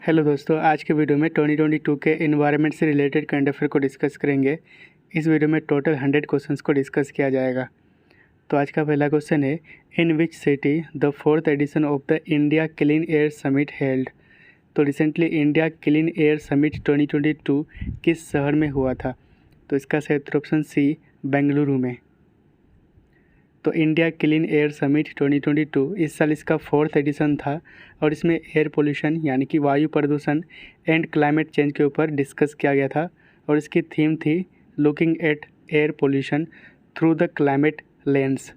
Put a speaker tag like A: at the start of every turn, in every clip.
A: Hello दोस्तों, आज के वीडियो में 2022 के इन्वायरमेंट से रिलेटेड करंट अफेयर को डिस्कस करेंगे। इस वीडियो में टोटल 100 क्वेश्चंस को डिस्कस किया जाएगा। तो आज का पहला क्वेश्चन है, in which city the 4th edition of the India Clean Air Summit held. तो recently India Clean Air Summit 2022 किस शहर में हुआ था? तो इसका सही उत्तर ऑप्शन सी, बेंगलुरु में। तो इंडिया क्लीन एयर समिट 2022 इस साल इसका 4th एडिशन था और इसमें एयर पोल्यूशन यानी कि वायु प्रदूषण एंड क्लाइमेट चेंज के ऊपर डिस्कस किया गया था और इसकी थीम थी looking at air pollution through the climate lens.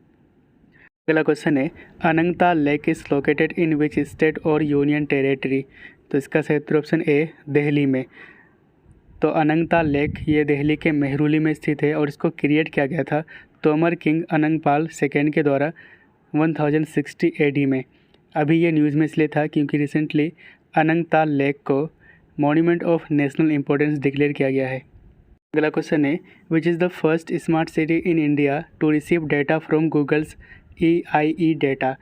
A: अगला क्वेश्चन है, अनंगता lake is located in which state और यूनियन टेरेटरी। तो इसका सही उत्तर ऑप्शन ए, दिल्ली में। तो अनंगता लेक ये दिल्ली के मेहरौली में स्थित है और इसको क्रिएट किया गया था तोमर किंग अनंगपाल सेकेंड के द्वारा 1060 AD में। अभी ये न्यूज़ में इसलिए था क्योंकि रिसेंटली अनंगताल लेक को monument of national importance declare किया गया है। अगला क्वेश्चन है, which is the first smart city in India to receive data from Google's EIE data.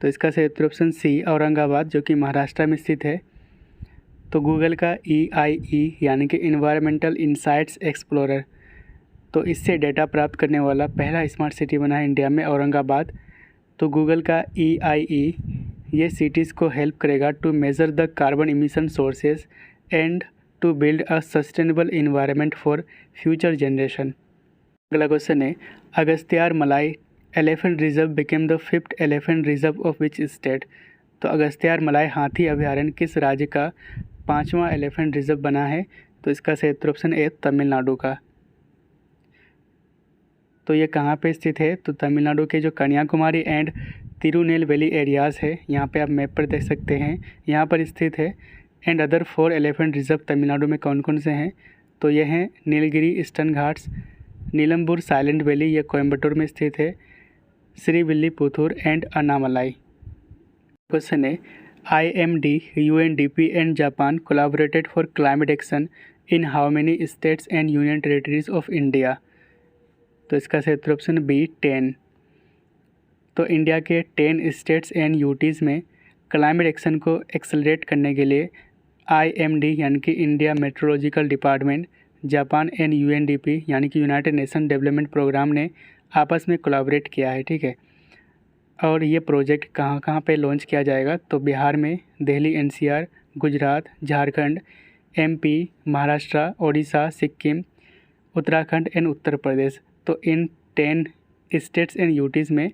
A: तो इसका सही उत्तर ऑप्शन सी, औरंगाबाद, जो कि महाराष्ट्र में स्थित है। तो गूगल का EIE यानी कि इन्वायरमेंटल इंसाइट्स एक्सप्लोरर, तो इससे डेटा प्राप्त करने वाला पहला स्मार्ट सिटी बना है इंडिया में औरंगाबाद। तो गूगल का EIE ये सिटीज़ को हेल्प करेगा to measure the carbon emission sources and to build a sustainable environment for future generation. अगला क्वेश्चन है, Agasthyar Malai elephant reserve became the 5th elephant reserve of which state. तो अगस्त्यार मलाई हाथी अभयारण्य किस राज्य का 5वां एलिफेंट रिजर्व बना है? तो इसका सही उत्तर ऑप्शन ए, तमिलनाडु का। तो ये कहाँ पे स्थित है? तो तमिलनाडु के जो कन्याकुमारी एंड तिरुनेलवेली एरियाज़ है, यहाँ पे आप मैप पर देख सकते हैं, यहाँ पर स्थित है। And other 4 elephant reserve Tamil Nadu में कौन कौन से हैं? तो ये हैं Nilgiri Eastern Ghats, Nilambur silent valley, ये कोयम्बटूर में स्थित है, श्रीविल्लीपुथुर एंड अन्नामलाई। क्वेश्चन है, IMD, UNDP and Japan collaborated for climate action in how many states and union territories of India. तो इसका सही उत्तर ऑप्शन बी, 10। तो इंडिया के 10 स्टेट्स एंड यूटीज़ में क्लाइमेट एक्शन को एक्सेलरेट करने के लिए IMD यानी कि India meteorological department, Japan and UNDP यानी कि यूनाइटेड नेशन डेवलपमेंट प्रोग्राम ने आपस में कोलैबोरेट किया है, ठीक है। और ये प्रोजेक्ट कहाँ कहाँ पे लॉन्च किया जाएगा? तो बिहार में, Delhi NCR, Gujarat, Jharkhand, MP, Maharashtra, Odisha, Sikkim, Uttarakhand and Uttar Pradesh. तो इन 10 स्टेट्स एंड यूटीज़ में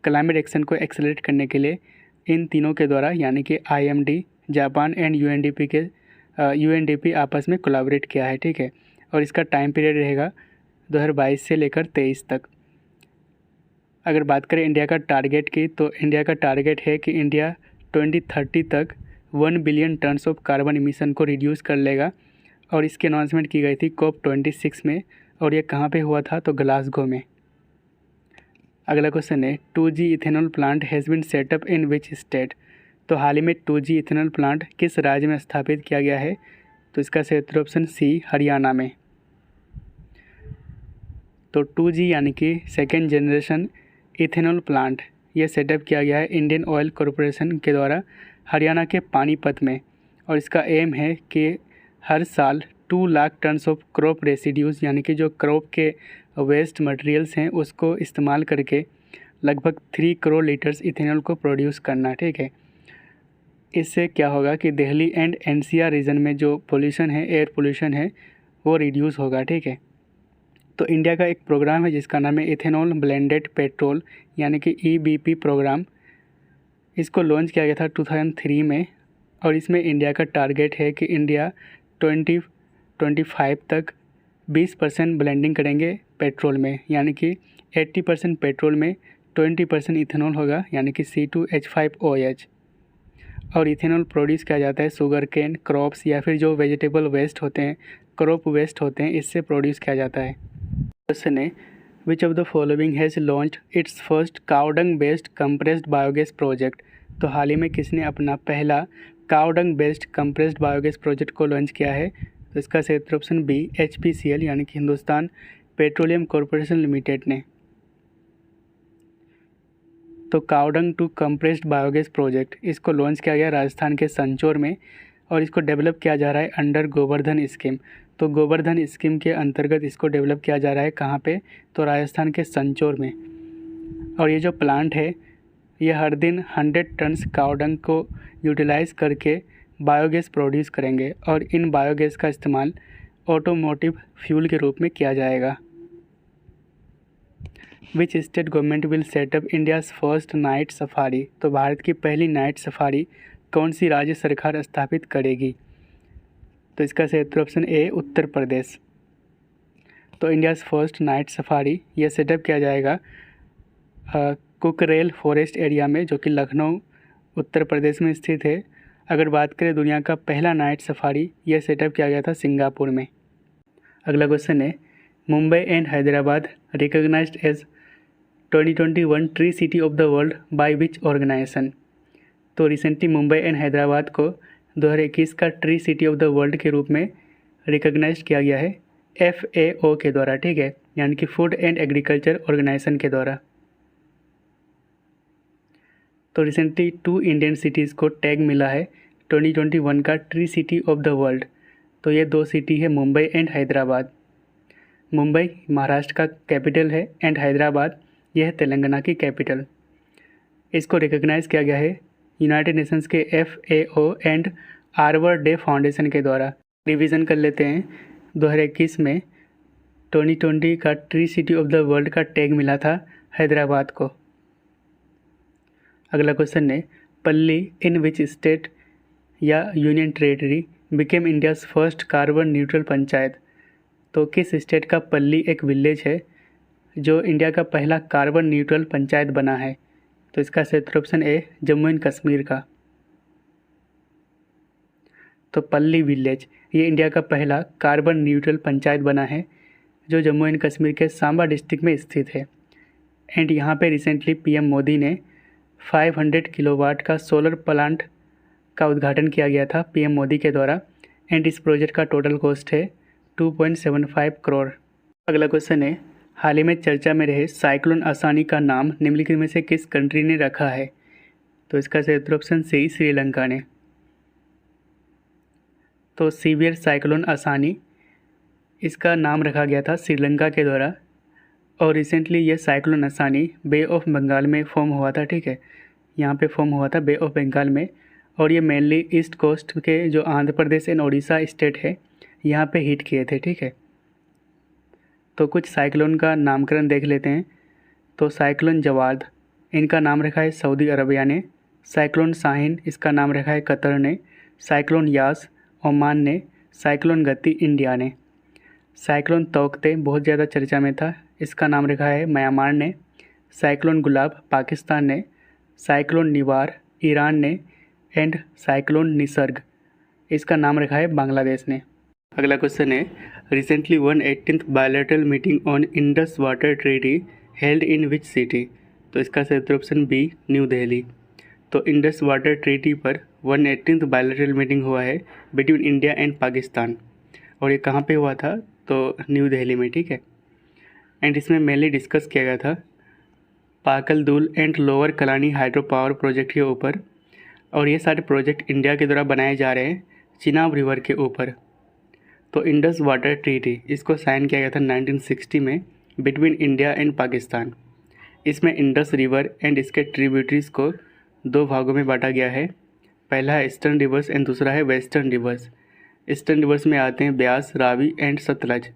A: क्लाइमेट एक्शन को एक्सेलरेट करने के लिए इन तीनों के द्वारा यानी कि IMD, जापान एंड UNDP आपस में कोलैबोरेट किया है, ठीक है। और इसका टाइम पीरियड रहेगा 2022 से लेकर 23 तक। अगर बात करें इंडिया का टारगेट की, तो इंडिया का टारगेट है कि इंडिया 2030 तक 1 billion tons of carbon emission को रिड्यूस कर लेगा और इसकी अनाउंसमेंट की गई थी COP26 में और ये कहाँ पे हुआ था? तो ग्लासगो में। अगला क्वेश्चन है, 2G ethanol plant has been set up in which state. तो हाल ही में 2G इथेनॉल प्लांट किस राज्य में स्थापित किया गया है? तो इसका सही उत्तर ऑप्शन सी, हरियाणा में। तो 2G यानी कि सेकेंड जनरेशन इथेनॉल प्लांट ये सेटअप किया गया है इंडियन ऑयल कॉरपोरेशन के द्वारा हरियाणा के पानीपत में और इसका एम है कि हर साल 2 lakh tons of crop residues यानी कि जो क्रॉप के वेस्ट मटेरियल्स हैं उसको इस्तेमाल करके लगभग 3 करोड़ लीटर्स इथेनॉल को प्रोड्यूस करना, ठीक है। इससे क्या होगा कि दिल्ली एंड NCR रीजन में जो पोल्यूशन है, एयर पोल्यूशन है, वो रिड्यूस होगा, ठीक है। तो इंडिया का एक प्रोग्राम है जिसका नाम है इथेनॉल ब्लेंडेड पेट्रोल यानी कि EBP प्रोग्राम। इसको लॉन्च किया गया था 2003 में और इसमें इंडिया का टारगेट है कि इंडिया 2025 तक 20% ब्लेंडिंग करेंगे पेट्रोल में, यानी कि 80% पेट्रोल में 20% इथेनॉल होगा यानी कि C2H5OH। और इथेनॉल प्रोड्यूस किया जाता है शुगर केन, क्रॉप्स या फिर जो वेजिटेबल वेस्ट होते हैं, क्रॉप वेस्ट होते हैं, इससे प्रोड्यूस किया जाता है। क्वेश्चन है, which of the following has launched it's first cow dung based compressed biogas project. तो हाल ही में किसने अपना पहला cow dung based compressed biogas project को लॉन्च किया है? तो इसका सही उत्तर ऑप्शन बी, HPCL यानी कि हिंदुस्तान पेट्रोलियम कॉरपोरेशन लिमिटेड ने। तो cow dung to compressed biogas project इसको लॉन्च किया गया राजस्थान के संचौर में और इसको डेवलप किया जा रहा है अंडर गोवर्धन स्कीम। तो गोवर्धन स्कीम के अंतर्गत इसको डेवलप किया जा रहा है कहाँ पे, तो राजस्थान के संचोर में। और ये जो प्लांट है ये हर दिन 100 टन्स कावडंग को यूटिलाइज़ करके बायोगैस प्रोड्यूस करेंगे और इन बायोगैस का इस्तेमाल ऑटोमोटिव फ्यूल के रूप में किया जाएगा। Which state government will set up India's first night safari. तो भारत की पहली नाइट सफारी कौन सी राज्य सरकार स्थापित करेगी। तो इसका सही उत्तर ऑप्शन ए उत्तर प्रदेश। तो इंडियाज़ फर्स्ट नाइट सफारी यह सेटअप किया जाएगा कुकरेल फॉरेस्ट एरिया में, जो कि लखनऊ उत्तर प्रदेश में स्थित है। अगर बात करें दुनिया का पहला नाइट सफारी, यह सेटअप किया गया था सिंगापुर में। अगला क्वेश्चन है, Mumbai and Hyderabad recognized as 2021 tree city of the world by which organization. तो रिसेंटली मुंबई एंड हैदराबाद को 2021 का tree city of the world के रूप में रिकॉग्नाइज किया गया है FAO के द्वारा, ठीक है, यानी कि फूड एंड एग्रीकल्चर ऑर्गेनाइजेशन के द्वारा। तो रिसेंटली 2 इंडियन सिटीज़ को टैग मिला है 2021 का tree city of the world. तो ये 2 सिटी है मुंबई एंड हैदराबाद। मुंबई महाराष्ट्र का कैपिटल है एंड हैदराबाद यह है तेलंगाना की कैपिटल। इसको रिकॉग्नाइज़ किया गया है यूनाइटेड नेशंस के FAO and arbor day foundation के द्वारा। रिवीजन कर लेते हैं, 2021 में 2020 का tree city of the world का टैग मिला था हैदराबाद को। अगला क्वेश्चन है, पल्ली इन विच स्टेट या union territory became India's first carbon neutral panchayat. तो किस स्टेट का पल्ली एक विलेज है जो इंडिया का पहला कार्बन न्यूट्रल पंचायत बना है। तो इसका सही उत्तर option A Jammu and Kashmir का। तो पल्ली विलेज ये इंडिया का पहला कार्बन न्यूट्रल पंचायत बना है जो जम्मू एंड कश्मीर के सांबा डिस्ट्रिक्ट में स्थित है। एंड यहाँ पे रिसेंटली PM मोदी ने 500 किलोवाट का सोलर प्लांट का उद्घाटन किया गया था PM मोदी के द्वारा। एंड इस प्रोजेक्ट का टोटल कॉस्ट है 2.75 करोड़। अगला क्वेश्चन है, हाल ही में चर्चा में रहे साइक्लोन आसानी का नाम निम्नलिखित में से किस कंट्री ने रखा है। तो इसका सही उत्तर ऑप्शन सी श्रीलंका ने। तो सीवियर साइक्लोन आसानी इसका नाम रखा गया था श्रीलंका के द्वारा। और रिसेंटली ये साइक्लोन आसानी बे ऑफ बंगाल में फॉर्म हुआ था, ठीक है, यहाँ पे फॉर्म हुआ था बे ऑफ बंगाल में। और ये मेनली ईस्ट कोस्ट के जो आंध्र प्रदेश एंड उड़ीसा स्टेट है यहाँ पे हिट किए थे, ठीक है। तो कुछ साइक्लोन का नामकरण देख लेते हैं। तो साइक्लोन जवाद इनका नाम रखा है सऊदी अरबिया ने। साइक्लोन शाहीन इसका नाम रखा है कतर ने। साइक्लोन यास ओमान ने। साइक्लोन गति इंडिया ने। साइक्लोन तौकते बहुत ज़्यादा चर्चा में था, इसका नाम रखा है म्यांमार ने। साइक्लोन गुलाब पाकिस्तान ने। साइक्लोन निवार ईरान ने। एंड साइक्लोन निसर्ग इसका नाम रखा है बांग्लादेश ने। अगला क्वेश्चन है, recently 118th bilateral meeting on Indus water treaty held in which city. तो इसका सही उत्तर ऑप्शन बी न्यू दिल्ली। तो इंडस वाटर ट्रीटी पर 118th बायलैटरल मीटिंग हुआ है बिटवीन इंडिया एंड पाकिस्तान। और ये कहाँ पे हुआ था, तो न्यू दिल्ली में, ठीक है। एंड इसमें मेनली डिस्कस किया गया था Pakal Dul and lower Kalnai hydro power project के ऊपर। और ये सारे प्रोजेक्ट इंडिया के द्वारा बनाए जा रहे हैं चिनाब रिवर के ऊपर। तो इंडस वाटर ट्रीटी इसको साइन किया गया था 1960 में बिटवीन इंडिया एंड पाकिस्तान। इसमें इंडस रिवर एंड इसके ट्रिब्यूटरीज को 2 भागों में बांटा गया है। पहला है ईस्टर्न रिवर्स एंड दूसरा है वेस्टर्न रिवर्स। ईस्टर्न रिवर्स में आते हैं ब्यास, रावी एंड सतलज,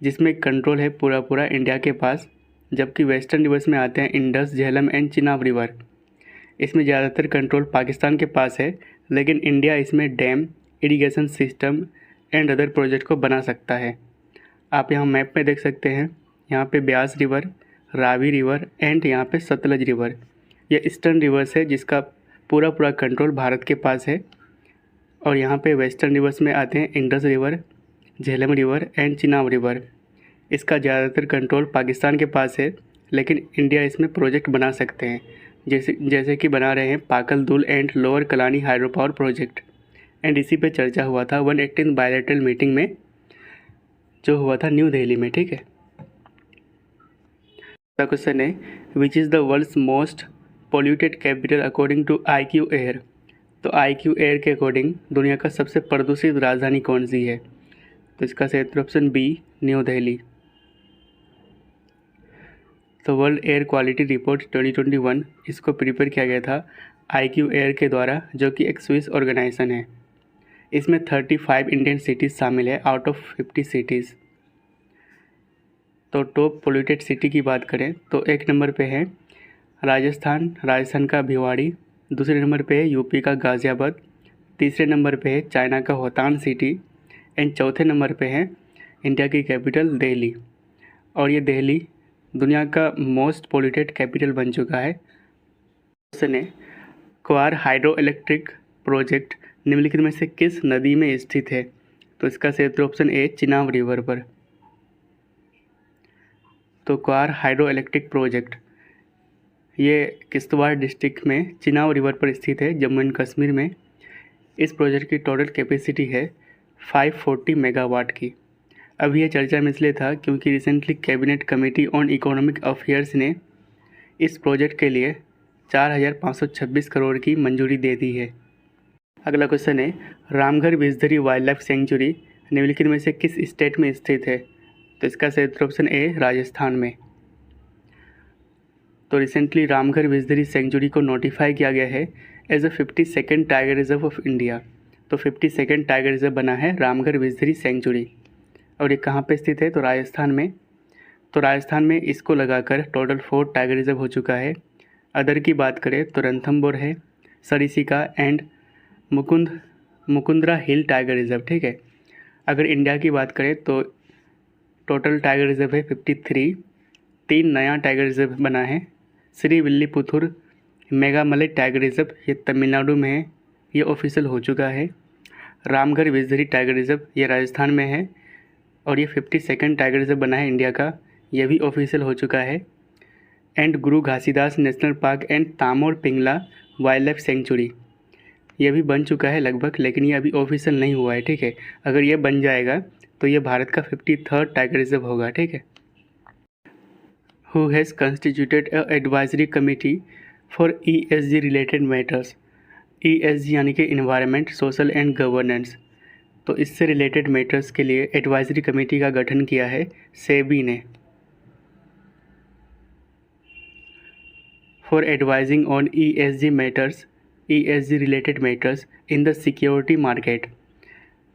A: जिसमें कंट्रोल है पूरा इंडिया के पास। जबकि वेस्टर्न रिवर्स में आते हैं Indus, Jhelum and Chenab river. इसमें ज़्यादातर कंट्रोल पाकिस्तान के पास है, लेकिन इंडिया इसमें dam, irrigation system and other project को बना सकता है। आप यहाँ मैप में देख सकते हैं, यहाँ पे Beas river, Ravi river and यहाँ पे सतलज रिवर। यह ईस्टर्न रिवर्स है जिसका पूरा कंट्रोल भारत के पास है। और यहाँ पे वेस्टर्न रिवर्स में आते हैं Indus river, Jhelum river and Chenab river. इसका ज़्यादातर कंट्रोल पाकिस्तान के पास है, लेकिन इंडिया इसमें प्रोजेक्ट बना सकते हैं, जैसे कि बना रहे हैं Pakal Dul and lower Kalnai hydro power project. And इसी पे चर्चा हुआ था 118th बायलैटरल मीटिंग में, जो हुआ था न्यू दिल्ली में, ठीक है। अगला क्वेश्चन है, which is the world's most polluted capital according to IQ air. तो IQ एयर के अकॉर्डिंग दुनिया का सबसे प्रदूषित राजधानी कौन सी है? तो इसका सही उत्तर ऑप्शन बी, न्यू दिल्ली। तो वर्ल्ड एयर क्वालिटी रिपोर्ट 2021 इसको प्रिपेयर किया गया था IQ एयर के द्वारा, जो कि एक स्विस ऑर्गेनाइजेशन है। इसमें 35 इंडियन सिटीज़ शामिल है आउट ऑफ 50 सिटीज़। तो टॉप पोल्यूटेड सिटी की बात करें तो एक नंबर पे है राजस्थान का भिवाड़ी, दूसरे नंबर पे है यूपी का गाज़ियाबाद, तीसरे नंबर पे है चाइना का होतान सिटी एंड चौथे नंबर पे है इंडिया की कैपिटल दिल्ली। और ये दिल्ली दुनिया का मोस्ट पोल्यूटेड कैपिटल बन चुका है। क्वेश्चन है, क्वार हाइड्रो इलेक्ट्रिक प्रोजेक्ट निम्नलिखित में से किस नदी में स्थित है? तो इसका सही उत्तर ऑप्शन ए, चिनाब रिवर पर। तो क्वार हाइड्रो इलेक्ट्रिक प्रोजेक्ट ये किश्तवाड़ डिस्ट्रिक्ट में चिनाब रिवर पर स्थित है, जम्मू एंड कश्मीर में। इस प्रोजेक्ट की टोटल कैपेसिटी है 540 मेगावाट की। अब यह चर्चा में इसलिए था क्योंकि recently cabinet committee on economic affairs ने इस प्रोजेक्ट के लिए 4,526 करोड़ की मंजूरी दे दी है। अगला क्वेश्चन है, रामघर विजधरी वाइल्ड लाइफ सेंचुरी निम्नलिखित में से किस स्टेट में स्थित है? तो इसका सही उत्तर ऑप्शन ए, राजस्थान में। तो रिसेंटली रामघर विजधरी सेंचुरी को नोटिफाई किया गया है as a 52nd tiger reserve of India. तो 52nd टाइगर रिजर्व बना है रामघर विजधरी सेंचुरी, और ये कहाँ पे स्थित है? तो राजस्थान में। तो राजस्थान में इसको लगाकर टोटल 4 टाइगर रिजर्व हो चुका है। अदर की बात करें तो रणथंभौर है, Sariska and Mukundra hill tiger reserve, ठीक है। अगर इंडिया की बात करें तो टोटल टाइगर रिजर्व है 53। 3 नया टाइगर रिजर्व बना है, श्री विल्लीपुथुर मेघामलय टाइगर रिजर्व, ये तमिलनाडु में है, ये ऑफिशियल हो चुका है। रामघर विजधरी टाइगर रिजर्व ये राजस्थान में है और ये 52nd टाइगर रिजर्व बना है इंडिया का, ये भी ऑफिशियल हो चुका है। And Guru Ghasidas national park and Tamor Pingla wild life sanctuary ये भी बन चुका है लगभग, लेकिन ये अभी ऑफिशियल नहीं हुआ है, ठीक है। अगर ये बन जाएगा तो ये भारत का 53rd टाइगर रिजर्व होगा, ठीक है। Who has constituted a advisory committee for ESG related matters? ESG यानी कि इन्वायरमेंट, सोशल एंड गवर्नेंस। तो इससे रिलेटेड मैटर्स के लिए एडवाइजरी कमेटी का गठन किया है सेबी ने। For advising on ESG matters, ESG related matters in the security market.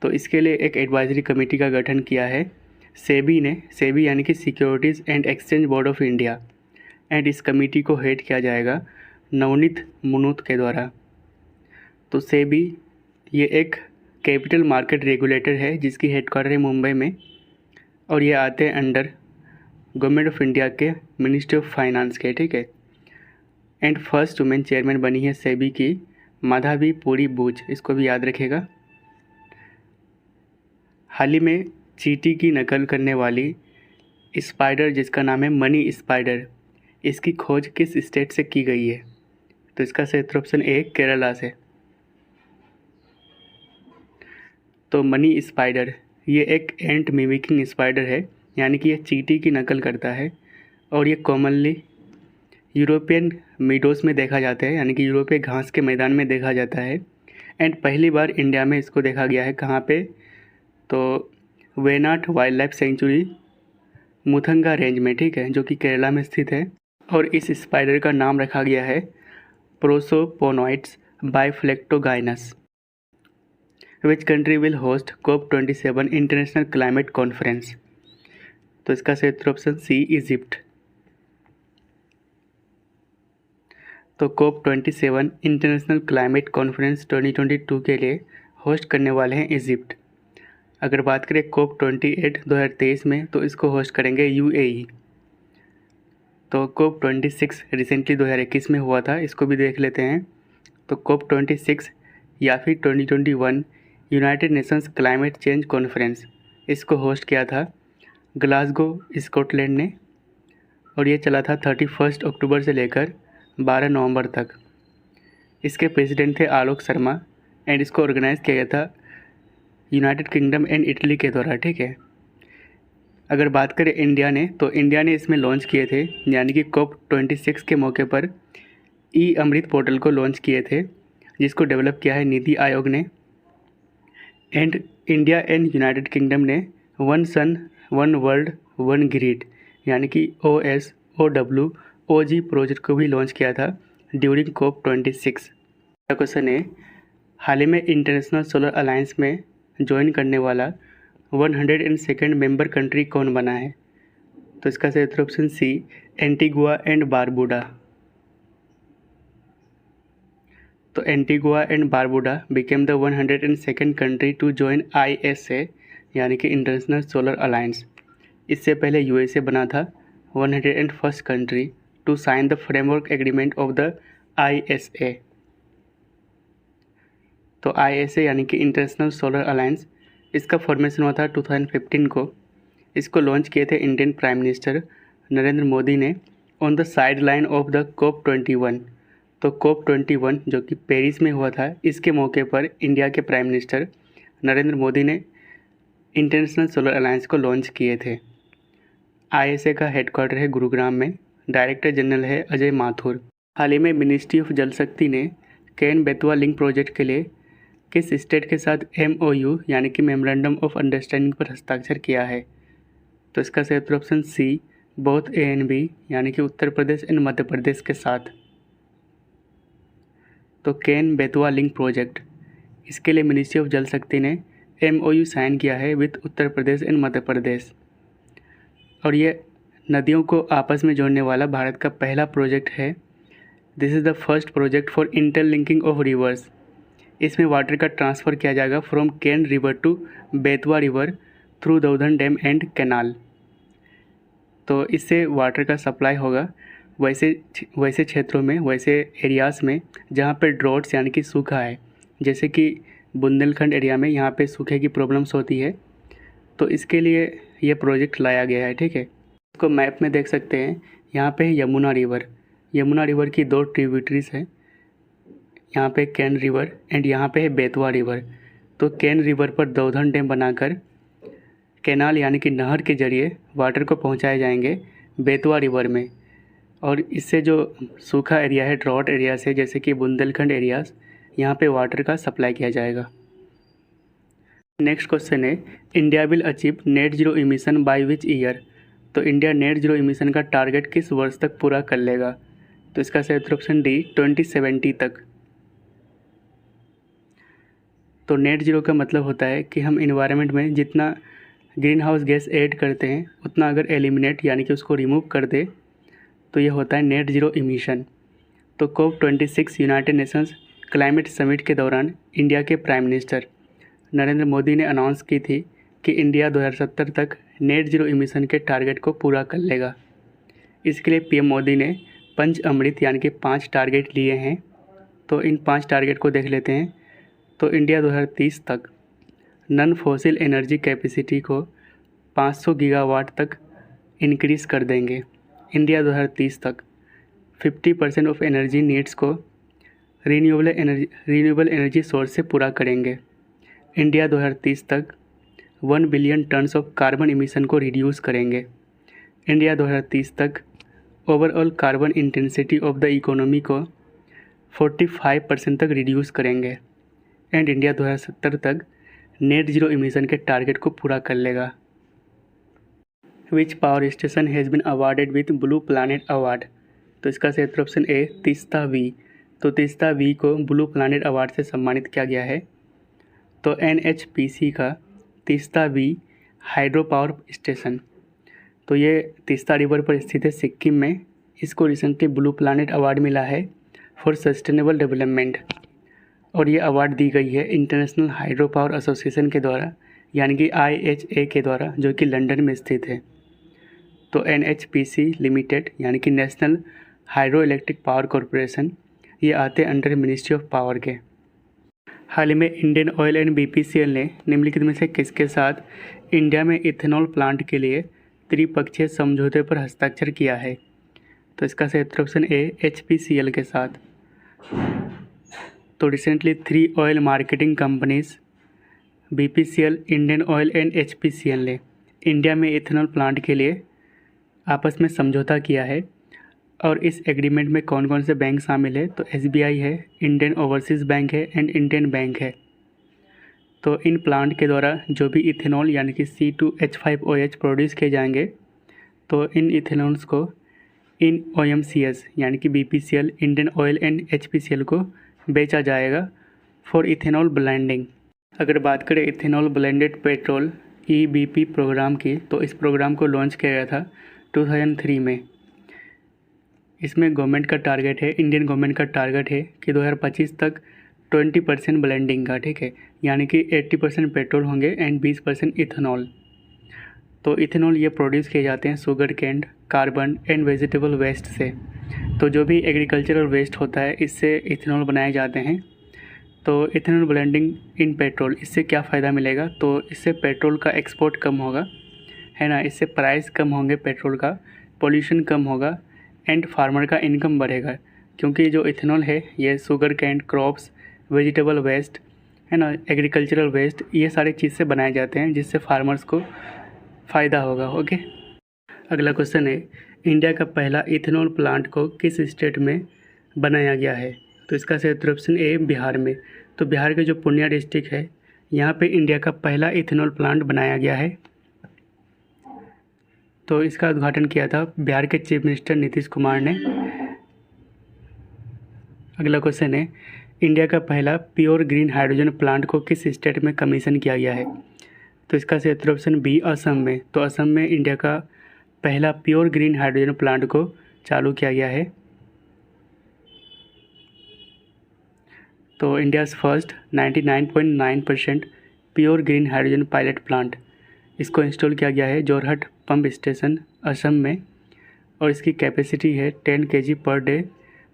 A: तो इसके लिए एक एडवाइजरी कमेटी का गठन किया है सेबी ने। सेबी यानी कि securities and exchange board of India. And इस कमेटी को हेड किया जाएगा नवनीत मुनूत के द्वारा। तो सेबी ये एक कैपिटल मार्केट रेगुलेटर है जिसकी हेडक्वार्टर है मुंबई में, और ये आते हैं अंडर गवर्नमेंट ऑफ इंडिया के मिनिस्ट्री ऑफ फाइनेंस के, ठीक है। एंड फर्स्ट वुमेन चेयरमैन बनी है सेबी की माधवी पुरी बूच, इसको भी याद रखेगा। हाल ही में चींटी की नकल करने वाली स्पाइडर जिसका नाम है मनी स्पाइडर, इसकी खोज किस स्टेट से की गई है? तो इसका सही उत्तर ऑप्शन ए, केरला से। तो मनी स्पाइडर ये एक एंट मिमिकिंग स्पाइडर है, यानी कि ये चींटी की नकल करता है, और ये कॉमनली यूरोपियन मीडोज़ में देखा जाता है, यानी कि यूरोपीय घास के मैदान में देखा जाता है। एंड पहली बार इंडिया में इसको देखा गया है कहाँ पे? तो Wayanad wild life sanctuary Muthanga range में, ठीक है, जो कि केरला में स्थित है। और इस स्पाइडर का नाम रखा गया है प्रोसोपोनॉइड्स बाइफ्लेक्टोगाइनस। Which country will host COP27 international climate conference? तो इसका सही उत्तर ऑप्शन सी, इजिप्ट। तो COP27 इंटरनेशनल क्लाइमेट कॉन्फ्रेंस 2022 के लिए होस्ट करने वाले हैं इजिप्ट। अगर बात करें COP28 2023 में, तो इसको होस्ट करेंगे UAE। तो COP26 रिसेंटली 2021 में हुआ था, इसको भी देख लेते हैं। तो COP26 या फिर 2021 United Nations climate change conference, इसको होस्ट किया था ग्लासगो स्कॉटलैंड ने, और ये चला था 31 अक्टूबर से लेकर 12 नवंबर तक। इसके प्रेसिडेंट थे आलोक शर्मा, एंड इसको ऑर्गेनाइज़ किया गया था यूनाइटेड किंगडम एंड इटली के द्वारा, ठीक है। अगर बात करें इंडिया ने, तो इंडिया ने इसमें लॉन्च किए थे, यानी कि COP26 के मौके पर अमृत पोर्टल को लॉन्च किए थे, जिसको डेवलप किया है नीति आयोग ने। And India and United kingdom ने one sun one world one grid यानी कि OSOWOG प्रोजेक्ट को भी लॉन्च किया था ड्यूरिंग COP26। क्वेश्चन है, हाल ही में इंटरनेशनल सोलर अलायंस में ज्वाइन करने वाला 102nd मेंबर कंट्री कौन बना है? तो इसका सही उत्तर option C, Antigua and Barbuda. तो Antigua and Barbuda became the 102nd country to join ISA यानी कि इंटरनेशनल सोलर अलायंस। इससे पहले USA बना था 101st country to sign the framework agreement of the ISA। तो ISA यानी कि इंटरनेशनल सोलर अलायंस, इसका फॉर्मेशन हुआ था 2015 को। इसको लॉन्च किए थे Indian prime minister Narendra Modi ने on the side line of the COP21। तो COP21 जो कि पेरिस में हुआ था, इसके मौके पर इंडिया के प्राइम मिनिस्टर नरेंद्र मोदी ने इंटरनेशनल सोलर अलायंस को लॉन्च किए थे। ISA का हेडक्वार्टर है गुरुग्राम में। डायरेक्टर जनरल है अजय माथुर। हाल ही में मिनिस्ट्री ऑफ जल शक्ति ने केन बेतवा लिंक प्रोजेक्ट के लिए किस स्टेट के साथ MOU यानी कि मेमोरेंडम ऑफ अंडरस्टैंडिंग पर हस्ताक्षर किया है? तो इसका सही उत्तर ऑप्शन सी, बोथ ANB यानी कि उत्तर प्रदेश एंड मध्य प्रदेश के साथ। तो केन बेतवा लिंक प्रोजेक्ट, इसके लिए मिनिस्ट्री ऑफ जल शक्ति ने MOU साइन किया है विद उत्तर प्रदेश एंड मध्य प्रदेश। और ये नदियों को आपस में जोड़ने वाला भारत का पहला प्रोजेक्ट है। This is the first project for interlinking of rivers. इसमें वाटर का ट्रांसफ़र किया जाएगा from Ken river to Betwa river through Daudhan dam and canal. तो इससे वाटर का सप्लाई होगा वैसे क्षेत्रों में, वैसे एरियाज़ में जहाँ पे ड्रॉट्स यानी कि सूखा है, जैसे कि बुंदेलखंड एरिया में यहाँ पे सूखे की प्रॉब्लम्स होती है। तो इसके लिए ये प्रोजेक्ट लाया गया है। ठीक है, इसको मैप में देख सकते हैं। यहाँ पे यमुना रिवर की 2 ट्रिब्यूटरीज हैं। यहाँ पे केन रिवर एंड यहाँ पे है बेतवा रिवर। तो केन रिवर पर दौधन डैम बनाकर कैनाल यानी कि नहर के जरिए वाटर को पहुँचाए जाएंगे बेतवा रिवर में। और इससे जो सूखा एरिया है, ड्रॉट एरिया से, जैसे कि बुंदेलखंड एरियाज़, यहाँ पे वाटर का सप्लाई किया जाएगा। नेक्स्ट क्वेश्चन है, India will achieve net zero emission bye which year? तो इंडिया नेट जीरो इमिशन का टारगेट किस वर्ष तक पूरा कर लेगा? तो इसका सही उत्तर ऑप्शन डी, 2070 तक। तो नेट जीरो का मतलब होता है कि हम इन्वायरमेंट में जितना ग्रीन हाउस गैस ऐड करते हैं उतना अगर एलिमिनेट यानी कि उसको रिमूव कर दे तो ये होता है नेट ज़ीरो इमिशन। तो COP26 United Nations climate summit के दौरान इंडिया के प्राइम मिनिस्टर नरेंद्र मोदी ने अनाउंस की थी कि इंडिया 2070 तक नेट ज़ीरो इमिशन के टारगेट को पूरा कर लेगा। इसके लिए PM मोदी ने पंच अमृत यानी कि 5 टारगेट लिए हैं। तो इन 5 टारगेट को देख लेते हैं। तो इंडिया 2030 तक नॉन फॉसिल एनर्जी कैपेसिटी को 500 गीगावाट तक इंक्रीज़ कर देंगे। इंडिया 2030 तक 50% ऑफ एनर्जी नीड्स को रीन्यूएबल एनर्जी सोर्स से पूरा करेंगे। इंडिया 2030 तक 1 billion tons of carbon emission को रिड्यूस करेंगे। इंडिया 2030 तक overall carbon intensity of the economy को 45% तक रिड्यूस करेंगे। एंड इंडिया 2070 तक नेट ज़ीरो इमिशन के टारगेट को पूरा कर लेगा। Which power station has been awarded with blue planet award? तो इसका सही उत्तर ऑप्शन ए, तीस्ता वी। तो तीस्ता वी को ब्लू प्लानेट अवार्ड से सम्मानित किया गया है। तो NHPC का Teesta V hydro power station, तो ये तीस्ता रिवर पर स्थित है सिक्किम में। इसको रिसेंटली ब्लू प्लानेट अवार्ड मिला है फॉर सस्टेनेबल डेवलपमेंट। और ये अवार्ड दी गई है इंटरनेशनल हाइड्रो पावर एसोसिएशन के द्वारा यानी कि IHA के द्वारा, जो कि लंदन में स्थित है। तो NHPC लिमिटेड यानी कि national hydro electric power corporation, ये आते अंडर मिनिस्ट्री ऑफ पावर के। हाल ही में इंडियन ऑयल एंड BPCL ने निम्नलिखित में से किसके साथ इंडिया में इथेनॉल प्लांट के लिए त्रिपक्षीय समझौते पर हस्ताक्षर किया है? तो इसका सही उत्तर ऑप्शन ए, HPCL के साथ। तो recently 3 oil marketing companies BPCL, Indian oil and HPCL ने इंडिया में इथेनॉल प्लांट के लिए आपस में समझौता किया है। और इस एग्रीमेंट में कौन कौन से बैंक शामिल है, तो SBI है, इंडियन ओवरसीज़ बैंक है एंड इंडियन बैंक है। तो इन प्लांट के द्वारा जो भी इथेनॉल यानी कि C2H5OH प्रोड्यूस किए जाएंगे, तो इन इथेनॉल्स को इन OMCs यानी कि BPCL, Indian oil and HPCL को बेचा जाएगा फॉर इथेनॉल ब्लेंडिंग। अगर बात करें ethanol blended petrol EBP programme की, तो इस प्रोग्राम को लॉन्च किया गया था 2003 में। इसमें गवर्नमेंट का टारगेट है, इंडियन गवर्नमेंट का टारगेट है कि 2025 तक 20% ब्लेंडिंग का, ठीक है, यानी कि 80% पेट्रोल होंगे एंड 20% इथेनॉल। तो इथेनॉल ये प्रोड्यूस किए जाते हैं sugar cane, carbon and vegetable waste से। तो जो भी एग्रीकल्चरल वेस्ट होता है इससे इथेनॉल बनाए जाते हैं। तो इथेनॉल ब्लेंडिंग इन पेट्रोल, इससे क्या फ़ायदा मिलेगा, तो इससे पेट्रोल का एक्सपोर्ट कम होगा, है ना, इससे प्राइस कम होंगे पेट्रोल का, पोल्यूशन कम होगा एंड फार्मर का इनकम बढ़ेगा, क्योंकि जो इथेनॉल है ये sugar cane, crops, vegetable waste, है ना, एग्रीकल्चरल वेस्ट, ये सारी चीज़ से बनाए जाते हैं, जिससे फार्मर्स को फ़ायदा होगा। ओके, अगला क्वेश्चन है, इंडिया का पहला इथेनॉल प्लांट को किस स्टेट में बनाया गया है, तो इसका सही ऑप्शन ए बिहार में। तो बिहार के जो पूर्णिया डिस्ट्रिक्ट है, यहाँ पे इंडिया का पहला इथेनॉल प्लांट बनाया गया है। तो इसका उद्घाटन किया था बिहार के चीफ मिनिस्टर नीतीश कुमार ने। अगला क्वेश्चन है, इंडिया का पहला प्योर ग्रीन हाइड्रोजन प्लांट को किस स्टेट में कमीशन किया गया है, तो इसका सही ऑप्शन बी असम में। तो असम में इंडिया का पहला प्योर ग्रीन हाइड्रोजन प्लांट को चालू किया गया है। तो India's first 99.9% pure green hydrogen pilot plant, इसको इंस्टॉल किया गया है जोरहट पंप स्टेशन असम में, और इसकी कैपेसिटी है 10 kg per day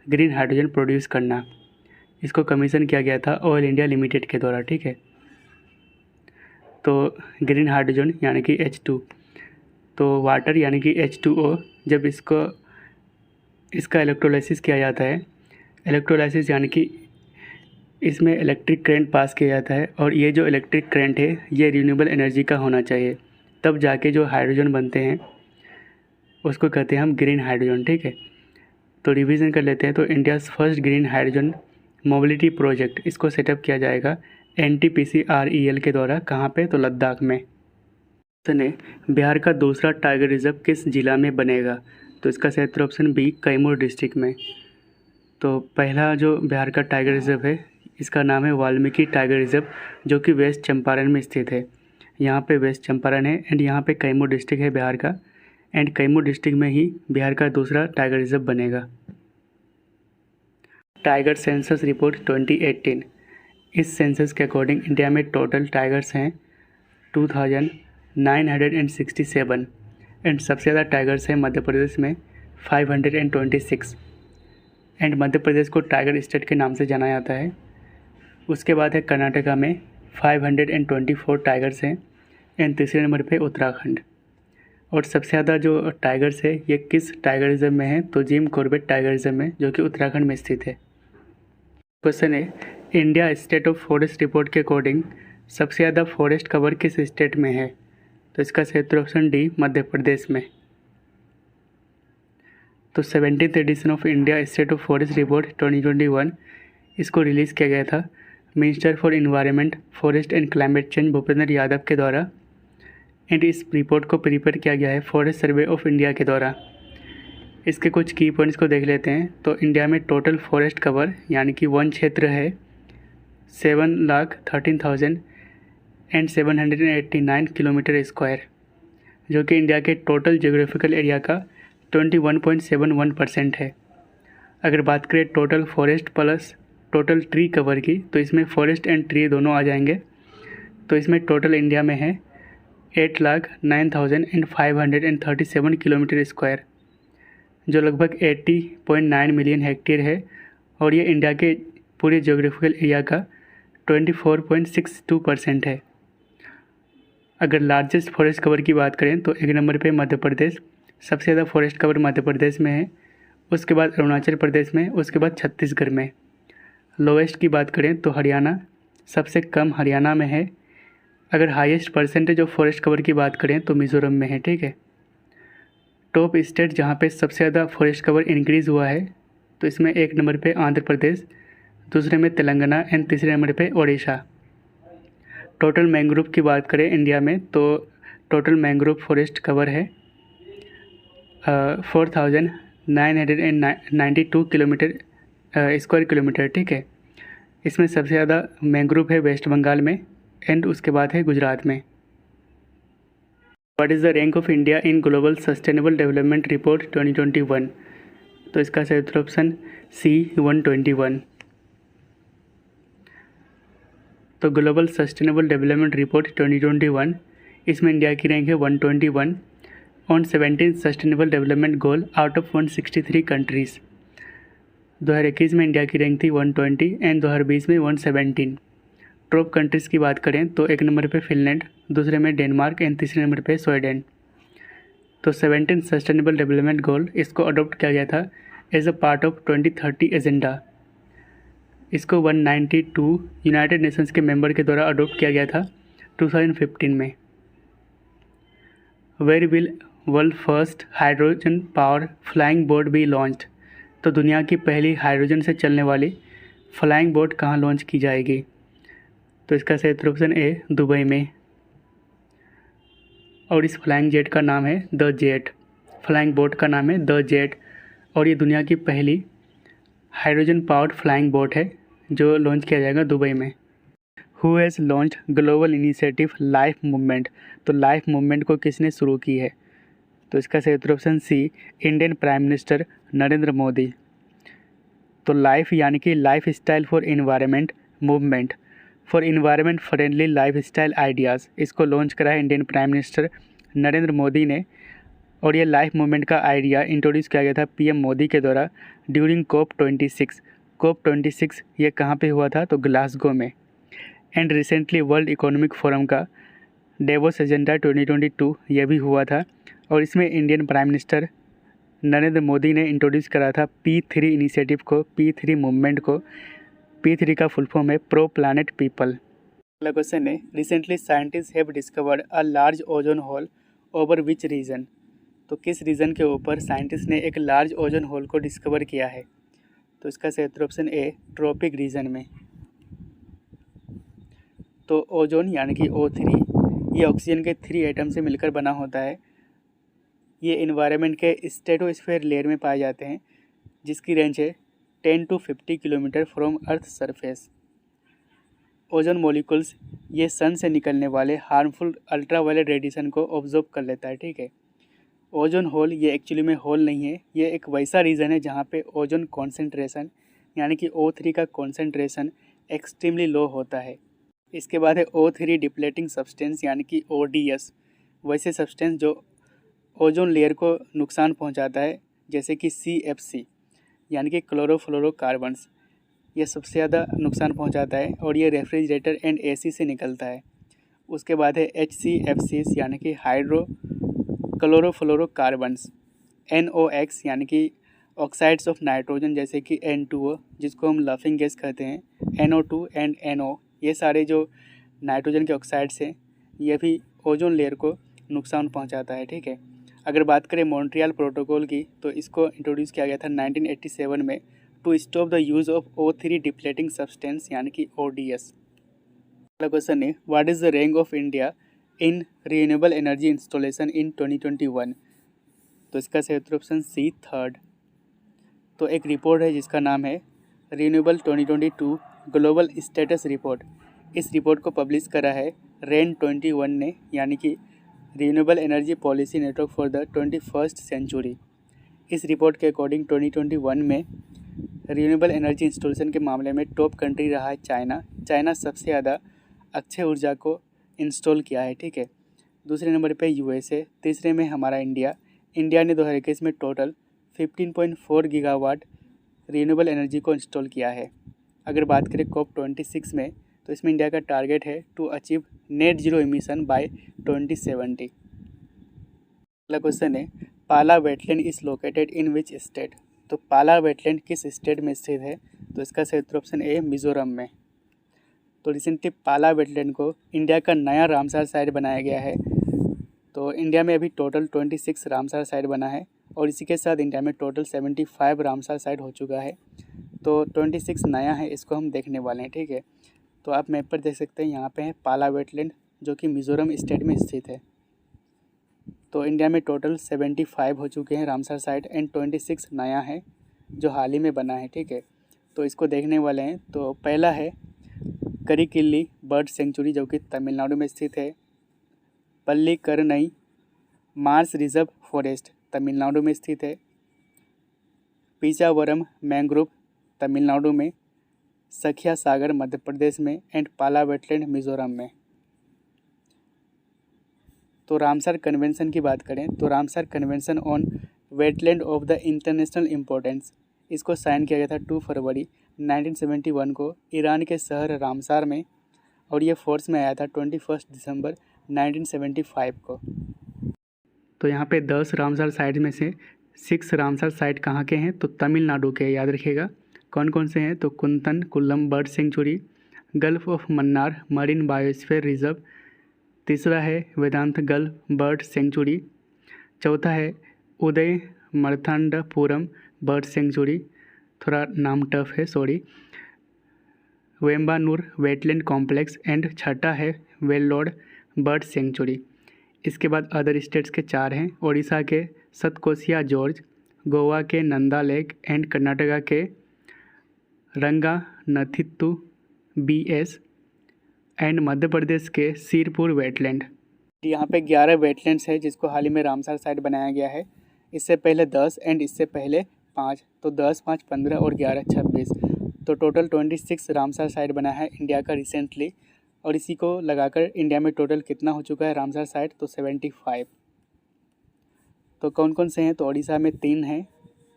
A: green hydrogen produce करना। इसको कमीशन किया गया था ऑयल इंडिया लिमिटेड के द्वारा, ठीक है। तो ग्रीन हाइड्रोजन यानी कि H2, तो वाटर यानी कि H2O, जब इसका इलेक्ट्रोलाइसिस किया जाता है, इलेक्ट्रोलाइसिस यानी कि इसमें इलेक्ट्रिक करंट पास किया जाता है, और ये जो इलेक्ट्रिक करंट है ये रिन्यूएबल एनर्जी का होना चाहिए, तब जाके जो हाइड्रोजन बनते हैं उसको कहते हैं हम ग्रीन हाइड्रोजन, ठीक है। तो रिवीजन कर लेते हैं। तो India's first green hydrogen mobility project, इसको सेटअप किया जाएगा NTPC-REL के द्वारा, कहाँ पे, तो लद्दाख में। बिहार का दूसरा टाइगर रिजर्व किस जिला में बनेगा, तो इसका सही ऑप्शन बी कैमूर डिस्ट्रिक्ट में। तो पहला जो बिहार का टाइगर रिजर्व है इसका नाम है वाल्मीकि टाइगर रिजर्व, जो कि वेस्ट चंपारण में स्थित है। यहाँ पे वेस्ट चंपारण है एंड यहाँ पे कैमूर डिस्ट्रिक्ट है बिहार का, एंड कैमूर डिस्ट्रिक्ट में ही बिहार का दूसरा टाइगर रिजर्व बनेगा। टाइगर सेंसस रिपोर्ट 2018, इस सेंसस के अकॉर्डिंग इंडिया में टोटल टाइगर्स हैं 2967 एंड सबसे ज़्यादा टाइगर्स हैं मध्य प्रदेश में 526, एंड मध्य प्रदेश को टाइगर स्टेट के नाम से जाना जाता है। उसके बाद है कर्नाटका में 524 टाइगर्स हैं, एंड तीसरे नंबर पे उत्तराखंड। और सबसे ज़्यादा जो टाइगर्स है ये किस टाइगर रिजर्व में है, तो जिम कॉर्बेट टाइगर रिजर्व में, जो कि उत्तराखंड में स्थित है। क्वेश्चन है, India state of forest report के अकॉर्डिंग सबसे ज़्यादा फॉरेस्ट कवर किस स्टेट में है, तो इसका सही ऑप्शन डी मध्य प्रदेश में। तो 17th edition of India state of forest report 2021, इसको रिलीज़ किया गया था minister for environment, forest and climate change Bhupender Yadav के द्वारा, एंड इस रिपोर्ट को प्रिपेयर किया गया है फॉरेस्ट सर्वे ऑफ इंडिया के द्वारा। इसके कुछ की पॉइंट्स को देख लेते हैं। तो इंडिया में टोटल फॉरेस्ट कवर यानी कि वन क्षेत्र है 7,13,789 किलोमीटर स्क्वायर, जो कि इंडिया के टोटल जियोग्राफिकल एरिया का 21.71% है। अगर बात करें total forest plus total tree cover की, तो इसमें फॉरेस्ट एंड ट्री दोनों आ जाएंगे। तो इसमें टोटल इंडिया में है 8,09,537 किलोमीटर स्क्वायर, जो लगभग 80.9 मिलियन हेक्टेयर है, और ये इंडिया के पूरे जियोग्राफिकल एरिया का 24.62% है। अगर लार्जेस्ट फॉरेस्ट कवर की बात करें तो एक नंबर पे मध्य प्रदेश, सबसे ज़्यादा फॉरेस्ट कवर मध्य प्रदेश में है, उसके बाद अरुणाचल प्रदेश में, उसके बाद छत्तीसगढ़ में। लोवेस्ट की बात करें तो हरियाणा, सबसे कम हरियाणा में है। अगर highest percentage of forest cover की बात करें तो मिज़ोरम में है, ठीक है। टॉप स्टेट जहाँ पे सबसे ज़्यादा फॉरेस्ट कवर इंक्रीज़ हुआ है, तो इसमें एक नंबर पे आंध्र प्रदेश, दूसरे में तेलंगाना एंड तीसरे नंबर पे ओडिशा। टोटल मैंग्रोव की बात करें इंडिया में, तो टोटल मैंग्रोव फॉरेस्ट कवर है 4992 किलोमीटर स्क्वायर किलोमीटर, ठीक है। इसमें सबसे ज़्यादा मैंग्रोव है वेस्ट बंगाल में एंड उसके बाद है गुजरात में। What is the rank of India in global sustainable development report 2021? तो इसका सही उत्तर ऑप्शन सी 121। तो ग्लोबल सस्टेनेबल डेवलपमेंट रिपोर्ट 2021, इसमें इंडिया की रैंक है 121 on 17 sustainable development goal out of 163 countries. 2021 में इंडिया की रैंक थी 120 एंड 2020 में 117। टॉप कंट्रीज़ की बात करें तो एक नंबर पे फिनलैंड, दूसरे में डेनमार्क एंड तीसरे नंबर पे स्वीडन। तो 17 सस्टेनेबल डेवलपमेंट गोल इसको अडॉप्ट किया गया था as a part of 2030 agenda. इसको 192 यूनाइटेड नेशंस के मेंबर के द्वारा अडॉप्ट किया गया था 2015 में। Where will world first hydrogen power flying boat be launched? तो दुनिया की पहली हाइड्रोजन से चलने वाली फ्लाइंग बोट कहाँ लॉन्च की जाएगी? तो इसका सही उत्तर ऑप्शन ए दुबई में। और इस फ्लाइंग जेट का नाम है द जेट, फ्लाइंग बोट का नाम है द जेट, और ये दुनिया की पहली हाइड्रोजन पावर्ड फ्लाइंग बोट है जो लॉन्च किया जाएगा दुबई में। Who has launch global initiative life movement? तो लाइफ मूवमेंट को किसने शुरू की है? तो इसका सही उत्तर option C Indian prime minister Narendra Modi. तो लाइफ यानी कि life style for environment movement for environment friendly life style ideas, इसको लॉन्च करा है Indian prime minister Narendra Modi ने। और ये लाइफ मूवमेंट का आइडिया इंट्रोड्यूस किया गया था पीएम मोदी के द्वारा ड्यूरिंग COP26। COP26 ये कहाँ पे हुआ था? तो ग्लासगो में। And recently world economic forum का डेवोस एजेंडा 2022 ये भी हुआ था, और इसमें Indian prime minister Narendra Modi ने इंट्रोड्यूस करा था P3 इनिशिएटिव को, P3 मूवमेंट को। P3 का फुल फॉर्म है प्रो प्लानेट पीपल। अगला क्वेश्चन है recently scientist have discovered a large ozone hole over which region? तो किस रीजन के ऊपर साइंटिस्ट ने एक लार्ज ओजोन होल को डिस्कवर किया है? तो इसका सही उत्तर ऑप्शन ए ट्रॉपिक रीजन में। तो ओजोन यानी कि O3 ये ऑक्सीजन के 3 एटम से मिलकर बना होता है। ये इन्वायरमेंट के स्ट्रेटोस्फीयर लेयर में पाए जाते हैं, जिसकी रेंज है 10 to 50 kilometre from earth surface. Ozone molecules ये सन से निकलने वाले हार्मफुल अल्ट्रावायलेट रेडिएशन को ऑब्जर्व कर लेता है, ठीक है। ओजोन होल ये एक्चुअली में होल नहीं है, ये एक वैसा रीजन है जहाँ पे ओजोन कॉन्सेंट्रेशन यानी कि O3 का कॉन्सेंट्रेशन एक्सट्रीमली लो होता है। इसके बाद है O3 डिप्लेटिंग सब्सटेंस यानी कि ODS, वैसे सब्सटेंस जो ओजोन लेयर को नुकसान पहुंचाता है, जैसे कि CFC यानी कि क्लोरोफ्लोरोकार्बन्स, ये सबसे ज़्यादा नुकसान पहुंचाता है और ये रेफ्रिजरेटर एंड AC से निकलता है। उसके बाद है HCFCs यानी कि हाइड्रो क्लोरोफ्लोरोकार्बन्स, NOx यानी कि ऑक्साइड्स ऑफ नाइट्रोजन जैसे कि N2O जिसको हम लाफिंग गैस कहते हैं, NO2 एंड NO, ये सारे जो नाइट्रोजन के ऑक्साइड्स हैं ये भी ओजोन लेयर को नुकसान पहुंचाता है, ठीक है। अगर बात करें मॉन्ट्रियल प्रोटोकॉल की, तो इसको इंट्रोड्यूस किया गया था 1987 में to stop the use of O3 depleting substance यानी कि ODS। अगला क्वेश्चन है what is the rank of India in renewable energy installation in 2021? तो इसका सही उत्तर ऑप्शन सी थर्ड। तो एक रिपोर्ट है जिसका नाम है रीन्यूएबल 2022 ग्लोबल स्टेटस रिपोर्ट। इस रिपोर्ट को पब्लिश करा है REN 21 ने, यानी कि renewable energy policy network for the 21st century. इस रिपोर्ट के अकॉर्डिंग 2021 में रीन्यूएबल एनर्जी इंस्टॉलेशन के मामले में टॉप कंट्री रहा है चाइना। चाइना सबसे ज़्यादा अक्षय ऊर्जा को इंस्टॉल किया है, ठीक है। दूसरे नंबर पे USA, तीसरे में हमारा इंडिया। इंडिया ने 2021 में टोटल 15.4 गीगावाट रीन्यूएबल एनर्जी को इंस्टॉल किया है। अगर बात करें COP26 में, तो इसमें इंडिया का टारगेट है to achieve net zero emission by 2070। अगला क्वेश्चन है Pala wetland is located in which state? तो पाला वेटलैंड किस स्टेट में स्थित है? तो इसका सही उत्तर ऑप्शन ए मिजोरम में। तो रिसेंटली पाला वेटलैंड को इंडिया का नया रामसर साइट बनाया गया है। तो इंडिया में अभी टोटल 26 रामसार साइट बना है और इसी के साथ इंडिया में टोटल 75 रामसार साइट हो चुका है। तो 26 नया है, इसको हम देखने वाले हैं, ठीक है। तो आप मैप पर देख सकते हैं, यहाँ पे है पाला वेटलैंड जो कि मिज़ोरम स्टेट में स्थित है। तो इंडिया में टोटल 75 हो चुके हैं रामसार साइट एंड 26 नया है जो हाल ही में बना है, ठीक है। तो इसको देखने वाले हैं। तो पहला है करिकिल्ली बर्ड सेंचुरी जो कि तमिलनाडु में स्थित है। Pallikaranai Mars reserve forest Tamil Nadu में स्थित है। पीचावरम मैंग्रोव तमिलनाडु में। सखिया सागर मध्य प्रदेश में एंड पाला वेटलैंड मिज़ोरम में। तो रामसार कन्वेंशन की बात करें तो Ramsar convention on wetland of the international importance, इसको साइन किया गया था 2 फरवरी 1971 को ईरान के शहर रामसार में, और ये फोर्स में आया था 21 दिसंबर 1975 को। तो यहाँ पे 10 रामसार साइट में से 6 रामसार साइट कहाँ के हैं, तो तमिलनाडु के, याद रखिएगा कौन कौन से हैं। तो Koonthankulam bird sanctuary, gulf of Mannar marine biosphere reserve, तीसरा है वेदांत गल्फ बर्ड सेंचुरी, चौथा है उदय मर्थांडपुरम बर्ड सेंचुरी, थोड़ा नाम टफ है सॉरी, वेम्बानूर वेटलैंड कॉम्प्लेक्स एंड छठा है वेल्लोड बर्ड सेंचुरी। इसके बाद अदर स्टेट्स के 4 हैं, ओडिशा के सतकोसिया जॉर्ज, गोवा के नंदा लेक एंड कर्नाटका के रंगानथिट्टू BS एंड मध्य प्रदेश के सिरपुर वेटलैंड। यहाँ पे 11 वेटलैंड्स है जिसको हाल ही में रामसार साइट बनाया गया है। इससे पहले 10 एंड इससे पहले 5, तो 10, 5, 15 और 11, 26, तो टोटल 26 रामसार साइट बना है इंडिया का रिसेंटली। और इसी को लगाकर इंडिया में टोटल कितना हो चुका है रामसार साइट, तो 75। तो कौन कौन से हैं, तो ओडिशा में 3 हैं,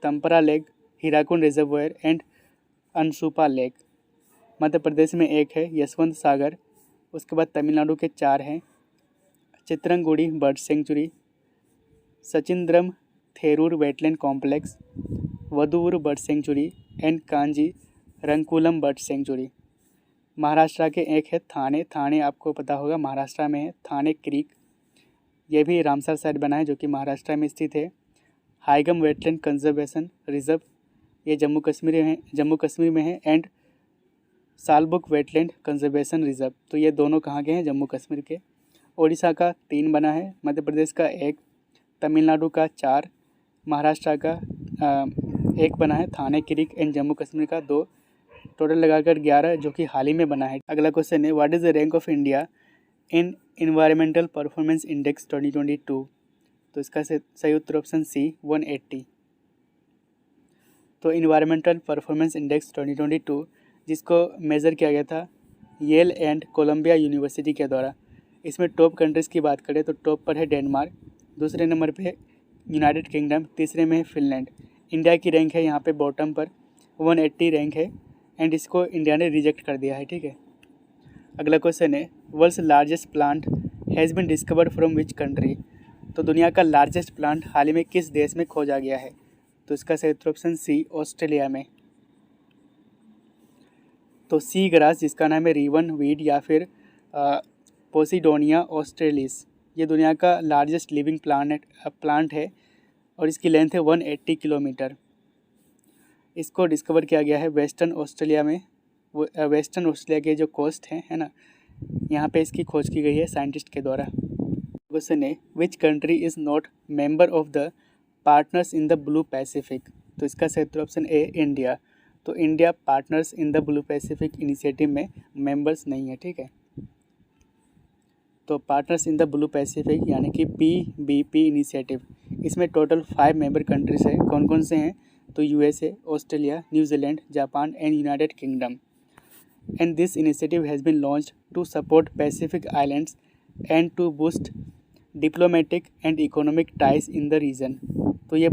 A: Tampara lake, Hirakud reservoir and Ansupa lake. Madhya Pradesh में 1 है, यशवंत सागर। उसके बाद तमिलनाडु के 4 हैं, Chitrangudi bird sanctuary, Suchindram Theroor wetland complex, Vaduvur bird sanctuary and Kanjirankulam bird sanctuary. Maharashtra के 1 है थाने आपको पता होगा महाराष्ट्र में है, थाने क्रीक, ये भी रामसार साइट बना है जो कि महाराष्ट्र में स्थित है। हाइगम वेटलैंड कंजर्वेशन रिजर्व, ये जम्मू कश्मीर में है एंड सालबुक वेटलैंड कंजर्वेशन रिजर्व, तो ये दोनों कहाँ के हैं, जम्मू कश्मीर के। ओडिशा का 3 बना है, मध्य प्रदेश का 1, तमिलनाडु का 4, महाराष्ट्र का 1 बना है, थाने क्रीक एंड जम्मू कश्मीर का 2, टोटल लगाकर 11 जो कि हाल ही में बना है। अगला क्वेश्चन है what is the rank of India in environmental performance index 2022, तो इसका सही उत्तर ऑप्शन सी 180। तो इन्वायरमेंटल परफॉर्मेंस इंडेक्स 2022 जिसको मेज़र किया गया था येल एंड कोलंबिया यूनिवर्सिटी के द्वारा, इसमें टॉप कंट्रीज़ की बात करें तो टॉप पर है डेनमार्क, दूसरे नंबर पे है यूनाइटेड किंगडम, तीसरे में है फिनलैंड। इंडिया की रैंक है यहाँ पे बॉटम पर 180 रैंक है एंड इसको इंडिया ने रिजेक्ट कर दिया है, ठीक है। अगला क्वेश्चन है world's largest plant has been discovered from which country, तो दुनिया का लार्जेस्ट प्लांट हाल ही में किस देश में खोजा गया है, तो इसका सही उत्तर ऑप्शन सी ऑस्ट्रेलिया में। तो सी ग्रास जिसका नाम है रिवन वीड या फिर पोसिडोनिया ऑस्ट्रेलिस, ये दुनिया का लार्जेस्ट लिविंग प्लांट है और इसकी लेंथ है 180 किलोमीटर। इसको डिस्कवर किया गया है वेस्टर्न ऑस्ट्रेलिया में, वेस्टर्न ऑस्ट्रेलिया के जो कोस्ट हैं है ना, यहाँ पे इसकी खोज की गई है साइंटिस्ट के द्वारा। क्वेश्चन है which country is not member of the partners in the Blue Pacific, तो इसका सही उत्तर ऑप्शन ए इंडिया। तो India partners in the Blue Pacific initiative में मेंबर्स नहीं है, ठीक है। तो partners in the Blue Pacific यानी कि PBP इनिशिएटिव, इसमें टोटल 5 मेंबर कंट्रीज है, कौन कौन से हैं, तो USA, Australia, New Zealand, Japan and United Kingdom. And this initiative has been launched to support Pacific islands and to boost diplomatic and economic ties in the region. तो ये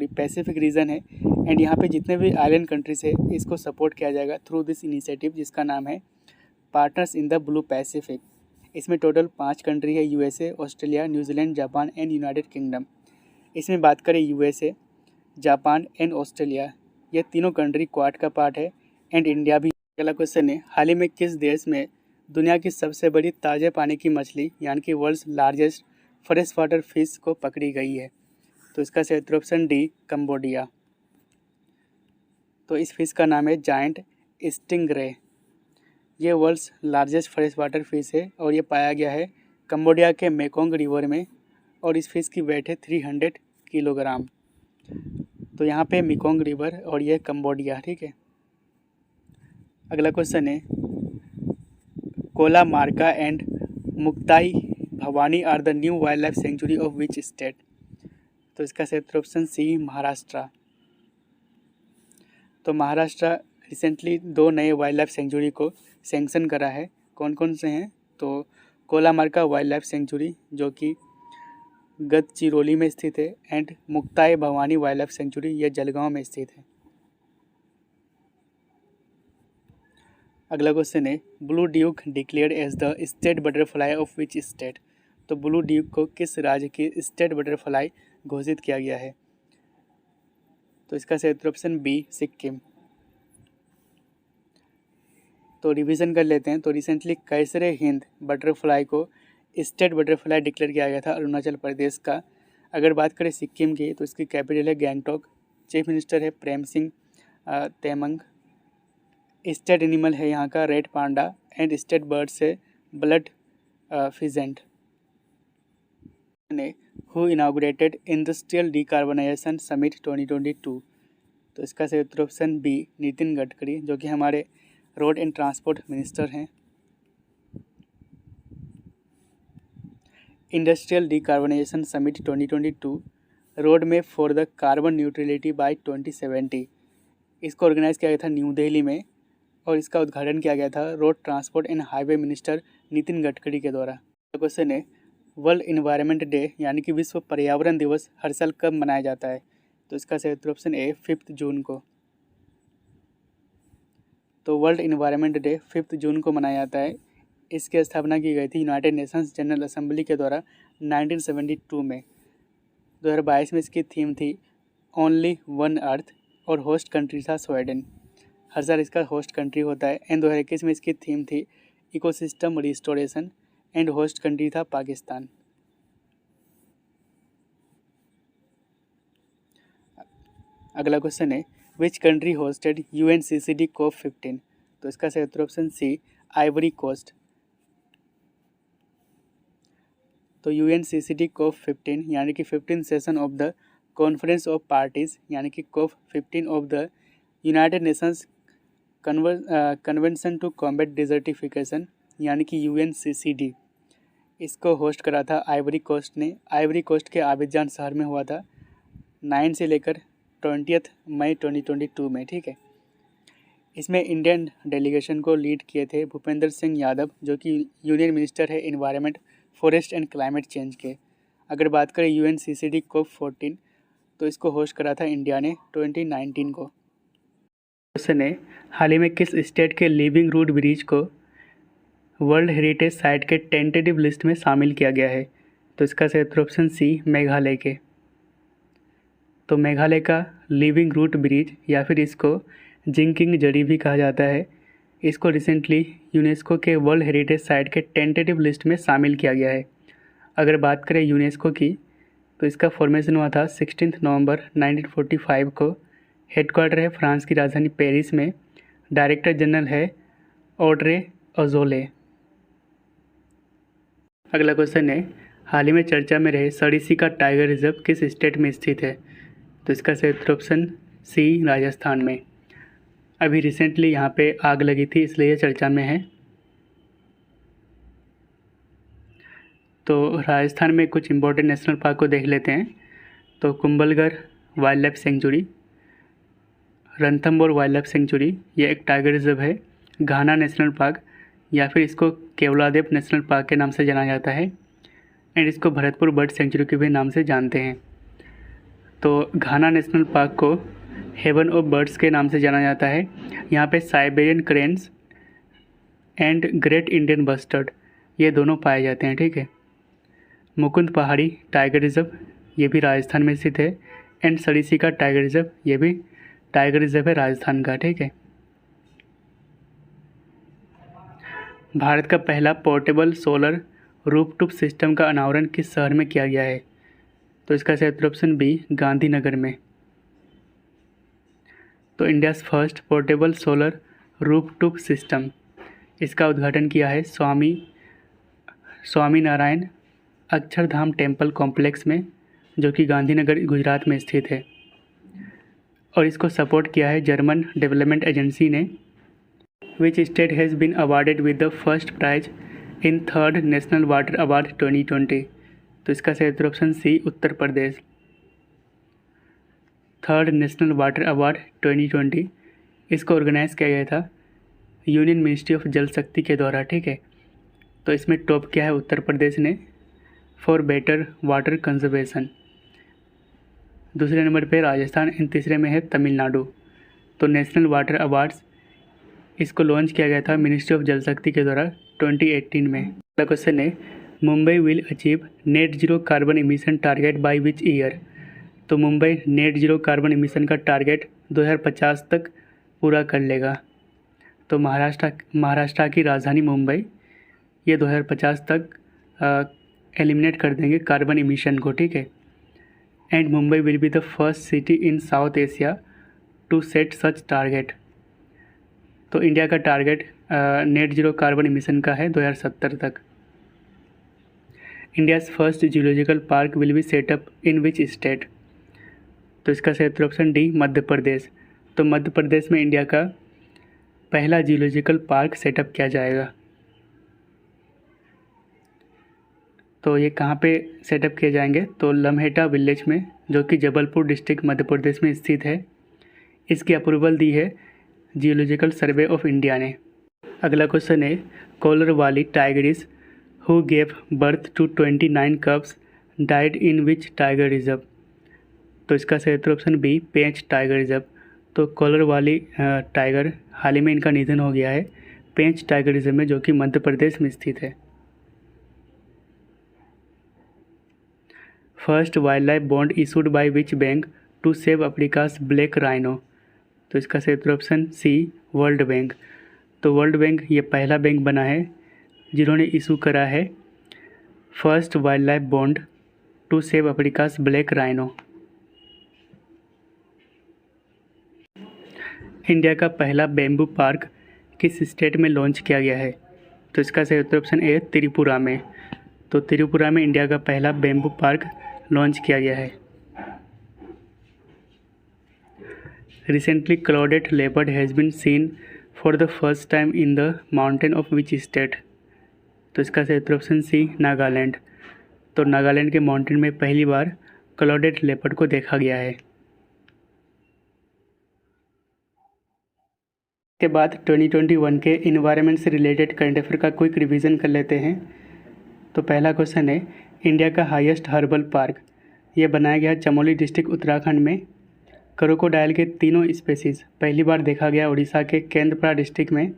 A: Pacific region है and यहाँ पे जितने भी आइलैंड कंट्रीज है इसको support किया जाएगा थ्रू दिस इनिशिएटिव जिसका नाम है partners in the Blue Pacific. इसमें टोटल 5 कंट्री है, USA, Australia, New Zealand, Japan and United kingdom. इसमें बात करें USA, जापान एंड ऑस्ट्रेलिया, ये तीनों कंट्री क्वाड का पार्ट है एंड इंडिया भी। अगला क्वेश्चन है हाल ही में किस देश में दुनिया की सबसे बड़ी ताज़े पानी की मछली यानी कि world's largest fresh water fish को पकड़ी गई है? तो इसका सही उत्तर ऑप्शन डी, कंबोडिया। तो इस फिश का नाम है जायंट स्टिंगरे। ये world's largest fresh water fish है और ये पाया गया है कंबोडिया के मेकोंग रिवर में और इस फिश की वेट है 300 किलोग्राम। तो यहाँ पे मेकोंग रिवर और ये कंबोडिया, ठीक है। अगला क्वेश्चन है Kolamarka and Muktai Bhavani are the new wild life sanctuary of which state? तो इसका सही उत्तर ऑप्शन सी, महाराष्ट्र। तो महाराष्ट्र रिसेंटली 2 नए वाइल्ड लाइफ सेंचुरी को सैंक्शन करा है। कौन कौन से हैं? तो कोलामारका वाइल्ड लाइफ सेंचुरी जो कि गदचिरोली में स्थित है and Muktai Bhavani wild life sanctuary यह जलगांव में स्थित है। अगला क्वेश्चन है blue duke declared as the state butterfly of which state? तो ब्लू ड्यूक को किस राज्य की स्टेट बटरफ्लाई घोषित किया गया है? तो इसका सही उत्तर ऑप्शन बी, सिक्किम। तो रिवीजन कर लेते हैं। तो रिसेंटली कैसरे हिंद बटरफ्लाई को स्टेट बटरफ्लाई डिक्लेयर किया गया था अरुणाचल प्रदेश का। अगर बात करें सिक्किम की तो इसकी कैपिटल है गैंगटॉक, चीफ मिनिस्टर है प्रेम सिंह तेमंग, स्टेट एनिमल है यहाँ का red panda and state birds है ब्लड फिजेंट। ने who inaugurated industrial decarbonization summit 2022? तो इसका सही उत्तर ऑप्शन बी, नितिन गडकरी जो कि हमारे रोड एंड ट्रांसपोर्ट मिनिस्टर हैं। Industrial decarbonization summit 2022 road map for the carbon neutrality by 2070 इसको ऑर्गेनाइज किया गया था न्यू दिल्ली में और इसका उद्घाटन किया गया था road transport and highway minister Nitin Gadkari के द्वारा। क्वेश्चन है वर्ल्ड इन्वायरमेंट डे यानी कि विश्व पर्यावरण दिवस हर साल कब मनाया जाता है? तो इसका सही उत्तर ऑप्शन ए, 5 जून को। तो वर्ल्ड इन्वायरमेंट डे 5 जून को मनाया जाता है। इसकी स्थापना की गई थी यूनाइटेड नेशंस जनरल असेंबली के द्वारा 1972 में। 2022 में इसकी थीम थी ओनली वन अर्थ और होस्ट कंट्री था स्वीडन। हर साल इसका होस्ट कंट्री होता है। एंड 2021 में इसकी थीम थी ecosystem restoration and host country था पाकिस्तान। अगला क्वेश्चन है which country hosted UNCCD COP15? तो इसका सही उत्तर ऑप्शन सी, आइवरी कोस्ट। तो UNCCD COP15 यानी कि 15 session of the conference of parties यानी कि COP15 of the United Nations convention to combat desertification यानी कि UNCCD इसको होस्ट करा था आइवरी कोस्ट ने। आइवरी कोस्ट के आबिदजान शहर में हुआ था 9 से लेकर 20 मई 2022 में, ठीक है। इसमें इंडियन डेलीगेशन को लीड किए थे भूपेंद्र सिंह यादव जो कि यूनियन मिनिस्टर है environment, forest and climate change के। अगर बात करें UNCCD COP14 तो इसको होस्ट करा था इंडिया ने 2019 को। क्वेश्चन है हाल ही में किस स्टेट के लिविंग रूट ब्रिज को वर्ल्ड हेरिटेज साइट के टेंटेटिव लिस्ट में शामिल किया गया है? तो इसका सही उत्तर ऑप्शन सी, मेघालय के। तो मेघालय का लिविंग रूट ब्रिज या फिर इसको जिंकिंग जड़ी भी कहा जाता है, इसको रिसेंटली यूनेस्को के वर्ल्ड हेरिटेज साइट के टेंटेटिव लिस्ट में शामिल किया गया है। अगर बात करें यूनेस्को की तो इसका फॉर्मेशन हुआ था 16 नवंबर 1945 को। हेडक्वार्टर है फ्रांस की राजधानी पेरिस में। डायरेक्टर जनरल है ऑड्रे अजोले। अगला क्वेश्चन है हाल ही में चर्चा में रहे सरिस्का का टाइगर रिजर्व किस स्टेट में स्थित है? तो इसका सही उत्तर ऑप्शन सी, राजस्थान में। अभी रिसेंटली यहाँ पे आग लगी थी इसलिए ये चर्चा में है। तो राजस्थान में कुछ इम्पोर्टेंट नेशनल पार्क को देख लेते हैं। तो Kumbhalgarh wild life sanctuary, Ranthambore wild life sanctuary ये एक टाइगर रिजर्व है। घाना नेशनल पार्क या फिर इसको केवलादेव नेशनल पार्क के नाम से जाना जाता है एंड इसको भरतपुर बर्ड सेंचुरी के भी नाम से जानते हैं। तो घाना नेशनल पार्क को हेवन ऑफ बर्ड्स के नाम से जाना जाता है। यहाँ पे Siberian cranes and great Indian bustard ये दोनों पाए जाते हैं, ठीक है। मुकुंद पहाड़ी टाइगर रिजर्व ये भी राजस्थान में स्थित है एंड सरिस्का टाइगर रिजर्व ये भी टाइगर रिजर्व है राजस्थान का, ठीक है। भारत का पहला पोर्टेबल सोलर रूफटॉप सिस्टम का अनावरण किस शहर में किया गया है? तो इसका सही उत्तर ऑप्शन बी, गांधीनगर में। तो India's first portable solar rooftop system, इसका उद्घाटन किया है स्वामी नारायण अक्षरधाम टेम्पल कॉम्प्लेक्स में, जो कि गांधीनगर गुजरात में स्थित है। और इसको सपोर्ट किया है जर्मन डेवलपमेंट एजेंसी ने। Which state has been awarded with the first prize in third national water award 2020? तो इसका सही उत्तर option C, Uttar Pradesh. Third national water award 2020 इसको ऑर्गेनाइज किया गया था यूनियन मिनिस्ट्री ऑफ जल शक्ति के द्वारा, ठीक है। तो इसमें टॉप किया है उत्तर प्रदेश ने फॉर बेटर वाटर कंजर्वेशन। दूसरे नंबर पे राजस्थान, इन तीसरे में है तमिलनाडु। तो नेशनल वाटर अवार्ड्स इसको लॉन्च किया गया था मिनिस्ट्री ऑफ जल शक्ति के द्वारा 2018 में। अगला क्वेश्चन है, Mumbai will achieve net zero carbon emission target by which year? तो Mumbai net zero carbon emission का टारगेट 2050 तक पूरा कर लेगा। तो महाराष्ट्र की राजधानी मुंबई ये 2050 तक एलिमिनेट कर देंगे कार्बन इमिशन को, ठीक है। And Mumbai will be the first city in south Asia to set such target. तो इंडिया का target net zero carbon emission का है 2070 तक। India's first geological park will be set up in which state? तो इसका सही उत्तर ऑप्शन डी, मध्य प्रदेश। तो मध्य प्रदेश में इंडिया का पहला जियोलॉजिकल पार्क सेटअप किया जाएगा। तो ये कहाँ पे सेटअप किए जाएंगे? तो लम्हेटा विलेज में, जो कि जबलपुर डिस्ट्रिक्ट मध्य प्रदेश में स्थित है। इसकी अप्रूवल दी है जियोलॉजिकल सर्वे ऑफ इंडिया ने। अगला क्वेश्चन है, Collarwali tigress who gave birth to 29 cubs died in which tiger reserve? तो इसका सही उत्तर option B, Pench tiger reserve. तो कोलरवाली टाइगर हाल ही में इनका निधन हो गया है पेंच टाइगर रिजर्व में, जो कि मध्य प्रदेश में स्थित है। First wild life bond issued by which bank to save Africa's black rhino? तो इसका सही उत्तर ऑप्शन सी, वर्ल्ड बैंक। तो वर्ल्ड बैंक ये पहला बैंक बना है जिन्होंने इशू करा है first wild life bond to save Africa's black rhino. India का पहला बेम्बू पार्क किस स्टेट में लॉन्च किया गया है? तो इसका सही उत्तर ऑप्शन ए, त्रिपुरा में। तो त्रिपुरा में इंडिया का पहला बेम्बू पार्क लॉन्च किया गया है। Recently clouded leopard has been seen for the first time in the mountain of which state? तो इसका सही उत्तर ऑप्शन सी, नागालैंड। तो नागालैंड के माउंटेन में पहली बार क्लाउडेड लेपर्ड को देखा गया है। के बाद 2021 के इन्वायरमेंट से रिलेटेड करंट अफेयर का क्विक रिवीजन कर लेते हैं। तो पहला क्वेश्चन है, इंडिया का हाईएस्ट हर्बल पार्क ये बनाया गया चमोली डिस्ट्रिक्ट उत्तराखंड में। क्रोकोडाइल के तीनों स्पेसीज़ पहली बार देखा गया उड़ीसा के केंद्रपाड़ा डिस्ट्रिक्ट में।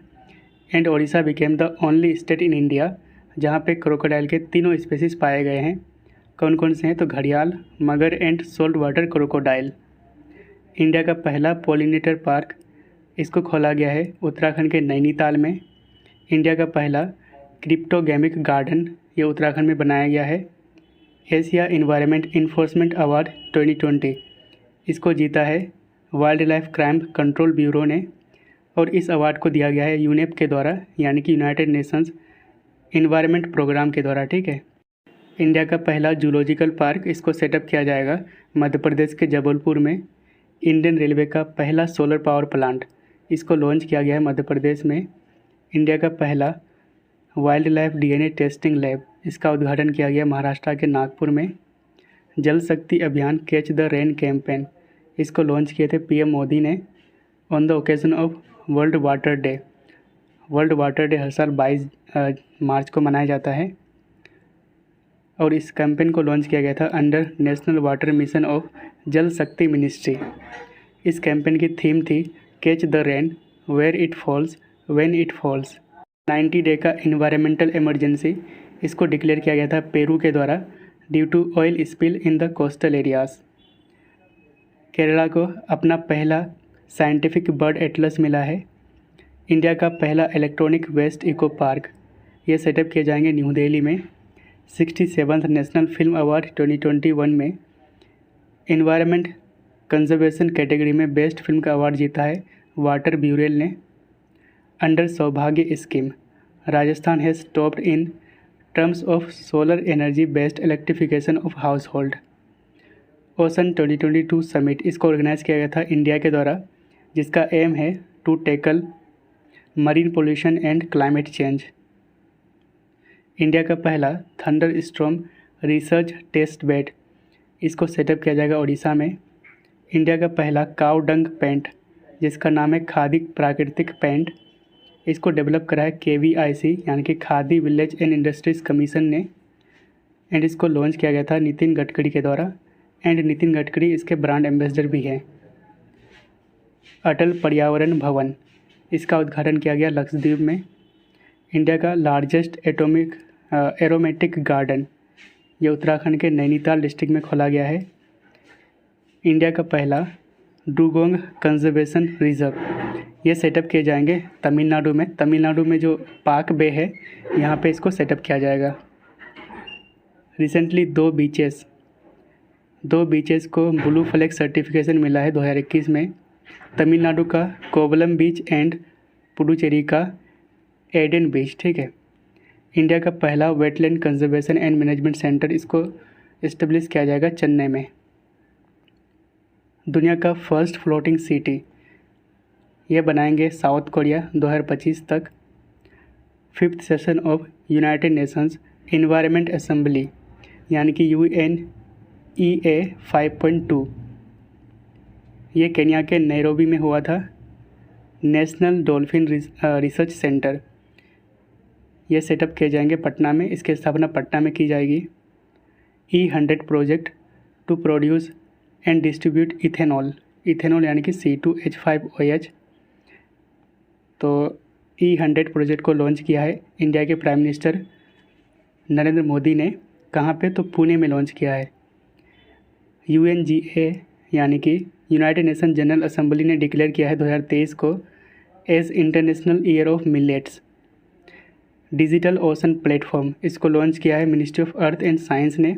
A: And Orissa became the only state in India जहाँ पे क्रोकोडाइल के तीनों स्पेसीज़ पाए गए हैं। कौन कौन से हैं? तो घड़ियाल, मगर and salt water crocodile. India का पहला पॉलिनेटर पार्क इसको खोला गया है उत्तराखंड के नैनीताल में। इंडिया का पहला क्रिप्टोगेमिक गार्डन ये उत्तराखंड में बनाया गया है। एशिया इन्वायरमेंट इन्फोर्समेंट अवार्ड 2020 इसको जीता है wild life crime control bureau ने, और इस अवार्ड को दिया गया है यूनेप के द्वारा, यानी कि यूनाइटेड नेशंस इन्वायरमेंट प्रोग्राम के द्वारा, ठीक है। इंडिया का पहला जूलॉजिकल पार्क इसको सेटअप किया जाएगा मध्य प्रदेश के जबलपुर में। इंडियन रेलवे का पहला सोलर पावर प्लांट इसको लॉन्च किया गया है मध्य प्रदेश में। इंडिया का पहला wild life DNA testing lab इसका उद्घाटन किया गया महाराष्ट्र के नागपुर में। Jal Shakti Abhiyan catch the rain campaign इसको लॉन्च किए थे पीएम मोदी ने on the occasion of world water day. World water day हर साल 22 मार्च को मनाया जाता है, और इस कैंपेन को लॉन्च किया गया था under national water mission of Jal Shakti ministry. इस कैंपेन की थीम थी catch the rain where it falls when it falls. 90 day का इन्वायरमेंटल इमरजेंसी इसको डिक्लेयर किया गया था पेरू के द्वारा due to oil spill in the coastal areas. Kerala को अपना पहला साइंटिफिक बर्ड एटलस मिला है। इंडिया का पहला इलेक्ट्रॉनिक वेस्ट इको पार्क ये सेटअप किए जाएंगे न्यू दिल्ली में। 67th नेशनल फिल्म अवार्ड 2021 में एनवायरनमेंट कंजर्वेशन कैटेगरी में बेस्ट फिल्म का अवार्ड जीता है वाटर ब्यूरेल ने। Under Saubhagya scheme Rajasthan has topped in terms of solar energy based electrification of household. Ocean 2022 summit इसको ऑर्गेनाइज किया गया था इंडिया के द्वारा, जिसका एम है to tackle marine pollution and climate change. India का पहला thunder storm research test bed इसको सेटअप किया जाएगा उड़ीसा में। इंडिया का पहला काउ डंग पेंट जिसका नाम है खादी प्राकृतिक पेंट, इसको डेवलप करा है KVIC यानी कि khadi village and industries commission ने, एंड इसको लॉन्च किया गया था नितिन गडकरी के द्वारा, एंड नितिन गडकरी इसके ब्रांड एम्बेसडर भी हैं। अटल पर्यावरण भवन इसका उद्घाटन किया गया लक्षद्वीप में। इंडिया का लार्जेस्ट एरोमेटिक गार्डन ये उत्तराखंड के नैनीताल डिस्ट्रिक्ट में खोला गया है। इंडिया का पहला डुगोंग कंजर्वेशन रिजर्व ये सेटअप किए जाएंगे तमिलनाडु में। तमिलनाडु में जो पाक बे है यहाँ पे इसको सेटअप किया जाएगा। रिसेंटली दो बीचेस को ब्लू फ्लैग सर्टिफिकेशन मिला है 2021 में। तमिलनाडु का कोवलम बीच एंड पुडुचेरी का एडन बीच, ठीक है। इंडिया का पहला wetland conservation and management centre इसको इस्टेब्लिश किया जाएगा चेन्नई में। दुनिया का फर्स्ट फ्लोटिंग सिटी ये बनाएंगे साउथ कोरिया 2025 तक। 5th session of United Nations environment assembly यानी कि UNEA 5.2 ये केन्या के नैरोबी में हुआ था। नेशनल डॉल्फिन रिसर्च सेंटर ये सेटअप किए जाएंगे पटना में, इसकी स्थापना पटना में की जाएगी। E100 project to produce and distribute ethanol यानी कि C2H5OH, तो E100 प्रोजेक्ट को लॉन्च किया है इंडिया के प्राइम मिनिस्टर नरेंद्र मोदी ने। कहाँ पे? तो पुणे में लॉन्च किया है। UNGA यानी कि यूनाइटेड नेशन जनरल असेंबली ने डिक्लेयर किया है 2023 को as international year of millets. Digital ocean platform इसको लॉन्च किया है ministry of earth and science ने।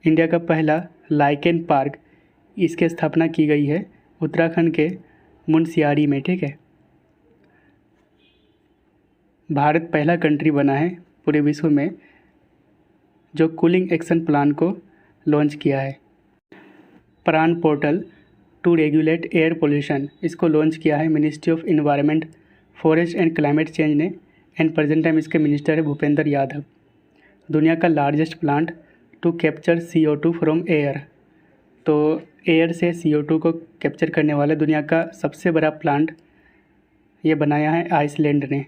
A: इंडिया का पहला लाइकेन पार्क इसकी स्थापना की गई है उत्तराखंड के मुनस्यारी में, ठीक है। भारत पहला कंट्री बना है पूरे विश्व में जो कूलिंग एक्शन प्लान को लॉन्च किया है। Prana portal to regulate air pollution इसको लॉन्च किया है ministry of environment forest and climate change ने, एंड प्रेजेंट टाइम इसके मिनिस्टर है भूपेंद्र यादव। दुनिया का largest plant to capture CO2 from air, तो एयर से CO2 को कैप्चर करने वाला दुनिया का सबसे बड़ा प्लांट ये बनाया है आइसलैंड ने।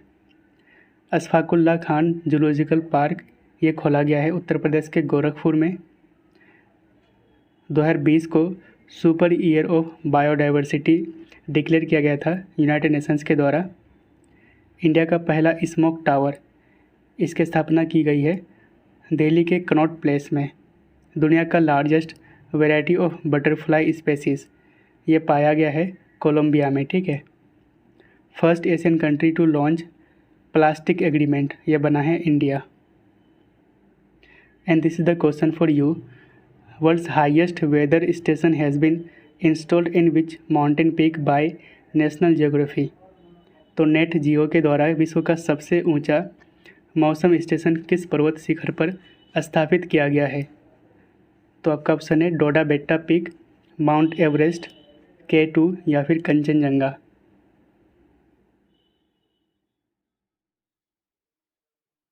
A: अशफाकुल्ला खान जूलॉजिकल पार्क ये खोला गया है उत्तर प्रदेश के गोरखपुर में। 2020 को super year of biodiversity declare किया गया था यूनाइटेड नेशंस के द्वारा। इंडिया का पहला स्मोक टावर इसकी स्थापना की गई है दिल्ली के कनॉट प्लेस में। दुनिया का largest variety of butterfly species ये पाया गया है कोलंबिया में, ठीक है। First Asian country to launch plastic agreement ये बना है India. And this is the question for you, world's highest weather station has been installed in which mountain peak by national geography, तो नेट जियो के द्वारा विश्व का सबसे ऊंचा मौसम स्टेशन किस पर्वत शिखर पर स्थापित किया गया है? तो आपका ऑप्शन है डोडा बेट्टा पीक, माउंट एवरेस्ट, K2 या फिर कंचनजंगा।